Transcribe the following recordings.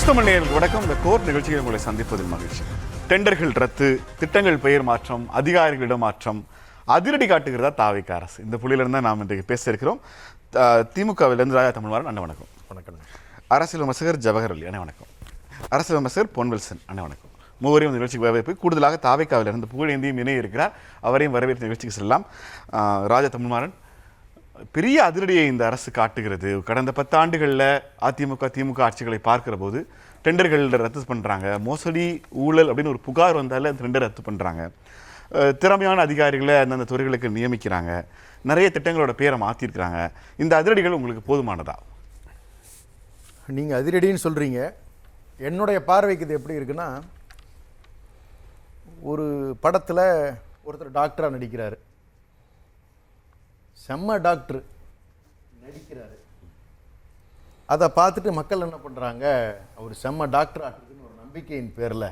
நியூஸ்தமிழ் நேயர்களுக்கு வணக்கம். இந்த கோர்ட் நிகழ்ச்சியில் உங்களை சந்திப்பதில் மகிழ்ச்சி. டெண்டர்கள் ரத்து, திட்டங்கள் பெயர் மாற்றம், அதிகாரிகளிடம் மாற்றம், அதிரடி காட்டுகிறதா தாவேகா அரசு. இந்த புள்ளியிலிருந்து தான் நாம் இன்றைக்கு பேச இருக்கிறோம். திமுகவிலிருந்து ராஜா தமிழ்வாரன் அண்ணன் வணக்கம். வணக்கம். அரசியல் விமர்சகர் ஜவஹர் அலி அண்ணன் வணக்கம். அரசியல் விமர்சகர் பொன்வில்சன் அண்ணன் வணக்கம். மூவரையும் நிகழ்ச்சிக்கு வரவேற்பு. கூடுதலாக தாவேகாவிலிருந்து புகழேந்தியும் இணைய இருக்கிறார். அவரையும் வரவேற்பு நிகழ்ச்சிக்கு செல்லலாம். ராஜா தமிழ்வாரன், பெரிய அதிரடியை இந்த அரசு காட்டுகிறது. கடந்த 10 ஆண்டுகளில் திமுக ஆட்சிகளை பார்க்கிற போது டெண்டர்கள் ரத்து பண்ணுறாங்க, மோசடி ஊழல் அப்படின்னு ஒரு புகார் வந்தாலே அந்த டெண்டர் ரத்து பண்ணுறாங்க, திறமையான அதிகாரிகளை அந்தந்த துறைகளுக்கு நியமிக்கிறாங்க, நிறைய திட்டங்களோட பேரை மாற்றிருக்கிறாங்க. இந்த அதிரடிகள் உங்களுக்கு போதுமானதா? நீங்கள் அதிரடின்னு சொல்கிறீங்க. என்னுடைய பார்வைக்கு இது எப்படி இருக்குன்னா, ஒரு படத்தில் ஒருத்தர் டாக்டராக நடிக்கிறாரு, செம்ம டாக்டர் நடிக்கிறாரு. அதை பார்த்துட்டு மக்கள் என்ன பண்ணுறாங்க, அவர் செம்ம டாக்டர் ஆகிறதுன்னு ஒரு நம்பிக்கையின் பேரில்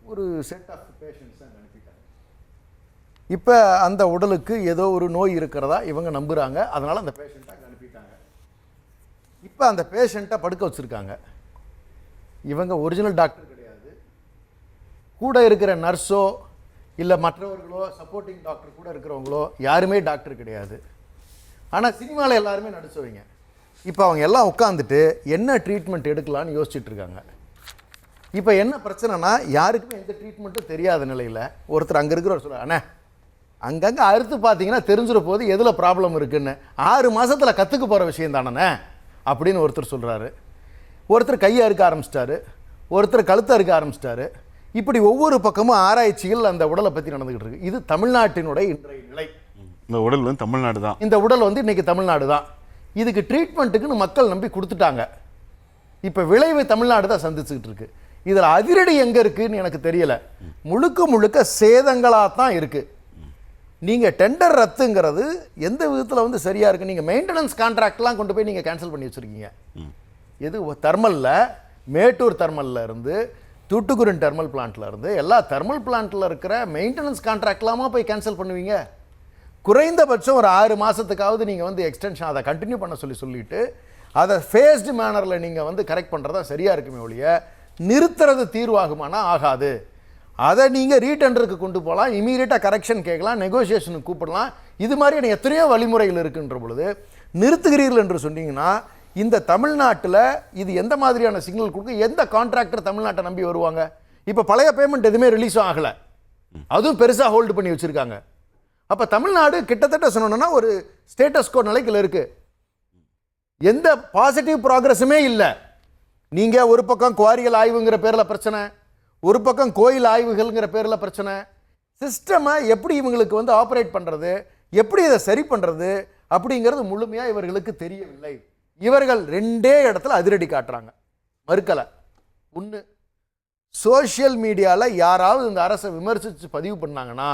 ஒரு செட் ஆஃப் பேஷண்ட்ஸை அனுப்பிட்டாங்க. இப்போ அந்த உடலுக்கு ஏதோ ஒரு நோய் இருக்கிறதா இவங்க நம்புகிறாங்க. அதனால் அந்த பேஷண்ட்டை அங்கே அனுப்பிட்டாங்க. இப்போ அந்த பேஷண்ட்டை படுக்க வச்சுருக்காங்க. இவங்க ஒரிஜினல் டாக்டர் கிடையாது. கூட இருக்கிற நர்ஸோ இல்லை மற்றவர்களோ சப்போர்ட்டிங் டாக்டர் கூட இருக்கிறவங்களோ யாருமே டாக்டர் கிடையாது. ஆனால் சினிமாவில் எல்லாருமே நடிச்சவங்க. இப்போ அவங்க எல்லாம் உட்காந்துட்டு என்ன ட்ரீட்மெண்ட் எடுக்கலான்னு யோசிச்சுட்டு இருக்காங்க. இப்போ என்ன பிரச்சனைனா, யாருக்குமே எந்த ட்ரீட்மெண்ட்டும் தெரியாத நிலையில் ஒருத்தர் அங்கே இருக்கிறவர் சொல்கிறார், அண்ணே அங்கங்கே அறுத்து பார்த்தீங்கன்னா தெரிஞ்சிட போது எதில் ப்ராப்ளம் இருக்குன்னு, 6 மாதத்தில் கற்றுக்க போகிற விஷயம் தானே அப்படின்னு ஒருத்தர் சொல்கிறாரு. ஒருத்தர் கையை அறுக்க ஆரம்பிச்சிட்டாரு, ஒருத்தர் கழுத்தை அறுக்க ஆரம்பிச்சிட்டாரு. இப்படி ஒவ்வொரு பக்கமும் ஆராய்ச்சிகள் அந்த உடலை பற்றி நடந்துகிட்டு இருக்கு. இது தமிழ்நாட்டினுடைய இன்றைய நிலை. இந்த உடல் வந்து தமிழ்நாடு தான். இந்த உடல் வந்து இன்னைக்கு தமிழ்நாடு தான். இதுக்கு ட்ரீட்மெண்ட்டுக்குன்னு மக்கள் நம்பி கொடுத்துட்டாங்க. இப்போ விளைவை தமிழ்நாடு தான் சந்திச்சுக்கிட்டு இருக்கு. இதில் அதிரடி எங்கே இருக்குன்னு எனக்கு தெரியல. முழுக்க முழுக்க சேதங்களாக தான் இருக்கு. நீங்கள் டெண்டர் ரத்துங்கிறது எந்த விதத்தில் வந்து சரியாக இருக்குது? நீங்கள் மெயின்டெனன்ஸ் கான்ட்ராக்ட்லாம் கொண்டு போய் நீங்கள் கேன்சல் பண்ணி வச்சுருக்கீங்க. எது தெர்மலில், மேட்டூர் தெர்மலில் இருந்து தூட்டுக்குருன் தெர்மல் பிளான்ட்டில் இருந்து எல்லா தெர்மல் பிளான்ட்டில் இருக்கிற மெயின்டெனன்ஸ் கான்ட்ராக்ட்லாமா போய் கேன்சல் பண்ணுவீங்க? குறைந்தபட்சம் ஒரு 6 மாதத்துக்காவது நீங்கள் வந்து எக்ஸ்டென்ஷன் அதை கண்டினியூ பண்ண சொல்லிட்டு அதை ஃபேஸ்டு மேனரில் நீங்கள் வந்து கரெக்ட் பண்ணுறதா சரியாக இருக்குமே ஒழிய நிறுத்துறது தீர்வாகுமானா ஆகாது. அதை நீங்கள் ரீடெண்டருக்கு கொண்டு போகலாம், இமீடியட்டாக கரெக்ஷன் கேட்கலாம், நெகோசியேஷனுக்கு கூப்பிடலாம். இது மாதிரியான எத்தனையோ வழிமுறைகள் இருக்குன்ற பொழுது நிறுத்துகிறீர்கள் என்று சொன்னீங்கன்னா இந்த தமிழ்நாட்டில் இது எந்த மாதிரியான சிக்னல் கொடுக்க? எந்த கான்ட்ராக்டர் தமிழ்நாட்டை நம்பி வருவாங்க? இப்போ பழைய பேமெண்ட் எதுவுமே ரிலீஸும் ஆகலை, அதுவும் பெருசாக ஹோல்டு பண்ணி வச்சுருக்காங்க. அப்போ தமிழ்நாடு கிட்டத்தட்ட சொன்னோன்னா ஒரு ஸ்டேட்டஸ் கோ நிலையில் இருக்குது. எந்த பாசிட்டிவ் ப்ராக்ரஸுமே இல்லை. நீங்கள் ஒரு பக்கம் குவாரிகள் ஆய்வுங்கிற பேரில் பிரச்சனை, ஒரு பக்கம் கோயில் ஆய்வுகள்ங்கிற பேரில் பிரச்சனை. சிஸ்டமை எப்படி இவங்களுக்கு வந்து ஆப்ரேட் பண்ணுறது, எப்படி இதை சரி பண்ணுறது அப்படிங்கிறது முழுமையாக இவர்களுக்கு தெரியவில்லை. இவர்கள் 2 இடத்துல அதிரடி காட்டுறாங்க, மறுக்கலை. ஒன்று, சோஷியல் மீடியாவில் யாராவது இந்த அரசை விமர்சித்து பதிவு பண்ணாங்கன்னா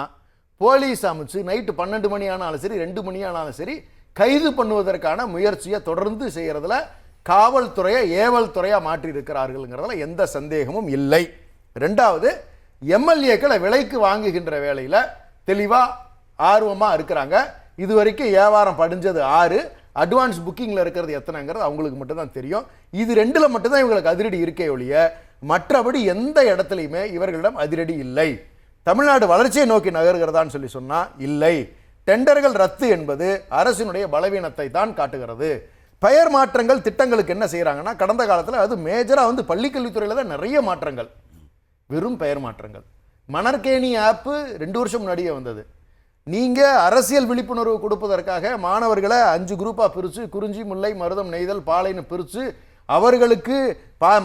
போலீஸ் அமைச்சு நைட்டு 12 மணி ஆனாலும் சரி 2 மணி ஆனாலும் சரி கைது பண்ணுவதற்கான முயற்சியை தொடர்ந்து செய்கிறதுல காவல்துறையை ஏவல் துறையாக மாற்றி இருக்கிறார்கள்ங்கிறதுல எந்த சந்தேகமும் இல்லை. 2வது, எம்எல்ஏக்களை விலைக்கு வாங்குகின்ற வேலையில் தெளிவாக ஆர்வமாக இருக்கிறாங்க. இது வரைக்கும் வியாபாரம் படிஞ்சது 6, அட்வான்ஸ் புக்கிங்கில் இருக்கிறது எத்தனைங்கிறது அவங்களுக்கு மட்டும்தான் தெரியும். இது 2ல் மட்டும்தான் இவங்களுக்கு அதிரடி இருக்கே ஒழிய மற்றபடி எந்த இடத்துலையுமே இவர்களிடம் அதிரடி இல்லை. தமிழ்நாடு வளர்ச்சியை நோக்கி நகர்கிறதான்னு சொன்னால் இல்லை. டெண்டர்கள் ரத்து என்பது அரசினுடைய பலவீனத்தை தான் காட்டுகிறது. பெயர் மாற்றங்கள் திட்டங்களுக்கு என்ன செய்கிறாங்கன்னா, கடந்த காலத்தில் அது மேஜராக வந்து பள்ளிக்கல்வித்துறையில் தான் நிறைய மாற்றங்கள், வெறும் பெயர் மாற்றங்கள். மணற்கேணி ஆப்பு 2 வருஷம் முன்னாடியே வந்தது. நீங்கள் அரசியல் விழிப்புணர்வு கொடுப்பதற்காக மாணவர்களை 5 குரூப்பாக பிரித்து குறிஞ்சி, முல்லை, மருதம், நெய்தல், பாலைன்னு பிரித்து அவர்களுக்கு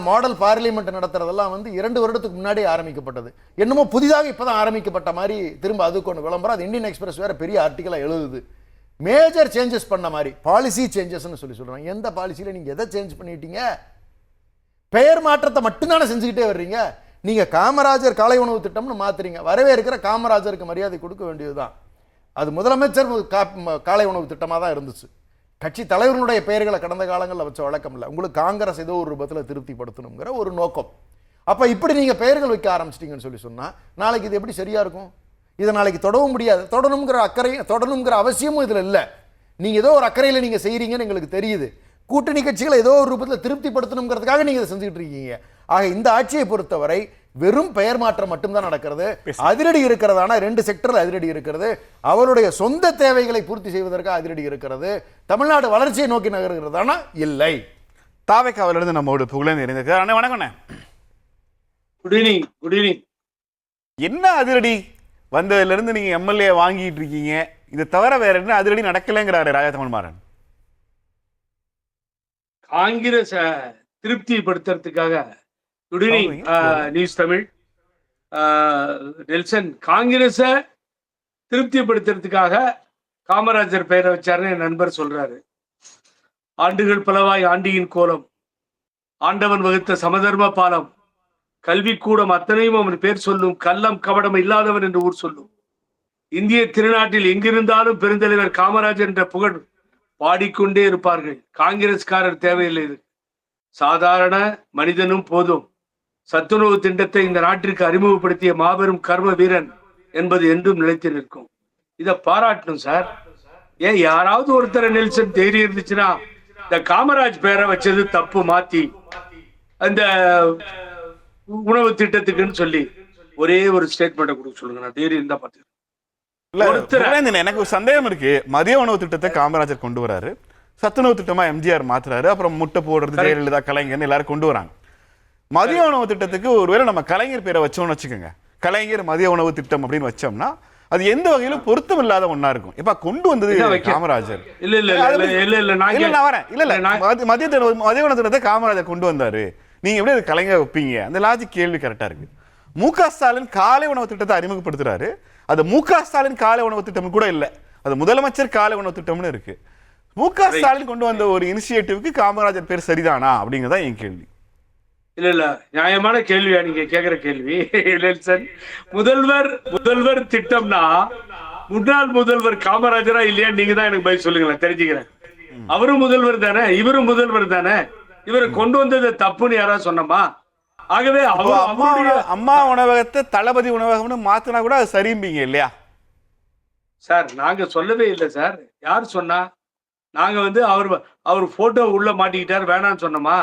மாடல் பார்லிமெண்ட் நடத்துறதெல்லாம் வந்து 2 வருடத்துக்கு முன்னாடியே ஆரம்பிக்கப்பட்டது. என்னமோ புதிதாக இப்போ தான் ஆரம்பிக்கப்பட்ட மாதிரி திரும்ப அதுக்கு ஒன்று விளம்பரம். அது இந்தியன் எக்ஸ்பிரஸ் வேறு பெரிய ஆர்டிக்கலாக எழுதுது. மேஜர் சேஞ்சஸ் பண்ண மாதிரி பாலிசி சேஞ்சஸ்ன்னு சொல்கிறாங்க. எந்த பாலிசியில் நீங்கள் எதை சேஞ்ச் பண்ணிட்டீங்க? பெயர் மாற்றத்தை மட்டும்தானே செஞ்சுக்கிட்டே வர்றீங்க. நீங்கள் காமராஜர் காலை உணவு திட்டம்னு மாற்றுறீங்க. வரவே இருக்கிற காமராஜருக்கு மரியாதை கொடுக்க வேண்டியது தான். அது முதலமைச்சர் காலை உணவு திட்டமாக தான் இருந்துச்சு. கட்சி தலைவர்களுடைய பெயர்களை கடந்த காலங்களில் வச்ச வழக்கம் இல்லை. உங்களுக்கு காங்கிரஸ் ஏதோ ஒரு ரூபத்தில் திருப்திப்படுத்தணுங்கிற ஒரு நோக்கம். அப்போ இப்படி நீங்கள் பெயர்கள் வைக்க ஆரம்பிச்சிட்டிங்கன்னு சொன்னால் நாளைக்கு இது எப்படி சரியாக இருக்கும்? இதை நாளைக்கு தொடவும் முடியாது. தொடணுங்கிற அவசியமும் இதில் இல்லை. நீங்கள் ஏதோ ஒரு அக்கறையில் நீங்கள் செய்கிறீங்கன்னு எங்களுக்கு தெரியுது. கூட்டணி கட்சிகளை ஏதோ ஒரு ரூபத்தில் திருப்திப்படுத்தணுங்கிறதுக்காக நீங்க இதை செஞ்சுட்டு இருக்கீங்க. ஆக இந்த ஆட்சியை பொறுத்தவரை வெறும் பெயர் மாற்றம் மட்டும்தான் நடக்கிறது. அதிரடி இருக்கிறதான 2 செக்டர்ல அதிரடி இருக்கிறது. அவருடைய சொந்த தேவைகளை பூர்த்தி செய்வதற்கு அதிரடி இருக்கிறது. தமிழ்நாடு வளர்ச்சியை நோக்கி நகர்கிறதானா இல்லை. தாவேக்காவிலிருந்து நம்மோடு புகழேந்தி இணைந்திருக்கிறார். அண்ணே வணக்கம். Good evening. Good evening. என்ன அதிரடி வந்ததுல இருந்து நீங்க எம்எல்ஏ வாங்கிட்டு இருக்கீங்க, இதை தவிர வேற என்ன அதிரடி நடக்கலைங்கிறாரு ராஜா தமிழ்மாறன். காங்கிரஸ் திருப்திப்படுத்துறதுக்காக good evening news Tamil Nelson. காங்கிரஸ திருப்திப்படுத்துறதுக்காக காமராஜர் பெயரை வச்சாருன்னு என் நண்பர் சொல்றாரு. ஆண்டுகள் பலவாய் ஆண்டியின் கோலம், ஆண்டவன் வகுத்த சமதர்ம பாலம், கல்விக்கூடம் அத்தனையும் அவன் பேர் சொல்லும், கள்ளம் கபடம் இல்லாதவன் என்று ஊர் சொல்லும். இந்திய திருநாட்டில் எங்கிருந்தாலும் பெருந்தலைவர் காமராஜர் என்ற புகழ் பாடிக்கொண்டே இருப்பார்கள். காங்கிரஸ்காரர் தேவையில்லை. சாதாரண மனிதனும் போதும். சத்துணவு திட்டத்தை இந்த நாட்டிற்கு அறிமுகப்படுத்திய மாபெரும் கர்ம வீரன் என்பது என்றும் நிலைத்து நிற்கும். இதை பாராட்டணும் சார். ஏன் யாராவது ஒருத்தர் நெல்சன் தைரியம் இருந்துச்சுன்னா இந்த காமராஜ் பேரை வச்சது தப்பு, மாத்தி அந்த உணவு திட்டத்துக்குன்னு சொல்லி ஒரே ஒரு ஸ்டேட்மெண்ட் கொடுக்க சொல்லுங்க. நான் தைரியம் தான் பார்த்து. எனக்கு ஒரு சந்தேகம் இருக்கு. மதிய உணவு திட்டத்தை காமராஜர் கொண்டு வராரு, சத்துணவு திட்டமா எம்ஜிஆர் மாத்துறாரு, அப்புறம் முட்டை போடுறது ஜெயலலிதா, கலைஞர் எல்லாரும் கொண்டு வராங்க. மதிய உணவு திட்டத்துக்கு ஒருவேளை நம்ம கலைஞர் பேரை வச்சோம்னு வச்சுக்கோங்க, கலைஞர் மதிய உணவு திட்டம் அப்படின்னு வச்சோம்னா அது எந்த வகையிலும் பொருத்தம் இல்லாத ஒன்னா இருக்கும். இப்ப கொண்டு வந்தது காமராஜர். மதிய உணவு திட்டத்தை காமராஜர் கொண்டு வந்தாரு, நீங்க எப்படி அது கலைஞர் வைப்பீங்க? அந்த லாஜிக் கேள்வி கரெக்டா இருக்கு. மு.க. ஸ்டாலின் காலை உணவு திட்டத்தை அறிமுகப்படுத்துறாரு. அது மு.க. ஸ்டாலின் காலை உணவு திட்டம் கூட இல்ல, அது முதலமைச்சர் காலை உணவு திட்டம்னு இருக்கு. மு.க. ஸ்டாலின் கொண்டு வந்த ஒரு இனிஷியேட்டிவ்க்கு காமராஜர் பேர் சரிதானா அப்படிங்கறதா என் கேள்வி. இல்ல நியாயமான கேள்வியா நீங்க கேக்குற கேள்வி. முதல்வர் திட்டம்னா முன்னாள் முதல்வர் காமராஜரா இல்லையா நீங்க தான் எனக்கு பதில் சொல்லுங்களேன், தெரிஞ்சுக்கிறேன். அவரும் முதல்வர் தானே, இவரும் முதல்வர் தானே. இவரை கொண்டு வந்தது தப்புன்னு யாராவது சொன்னமா? ஆகவே அம்மா உணவகத்தை தளபதி உணவகம்னு மாத்தினா கூட அது சரிம்பீங்க இல்லையா சார்? நாங்க சொல்லவே இல்லை சார். யார் சொன்னா? நாங்க அவர் போட்டோ உள்ள மாட்டிக்கிட்டாரு வேணாம்னு சொன்னோமா?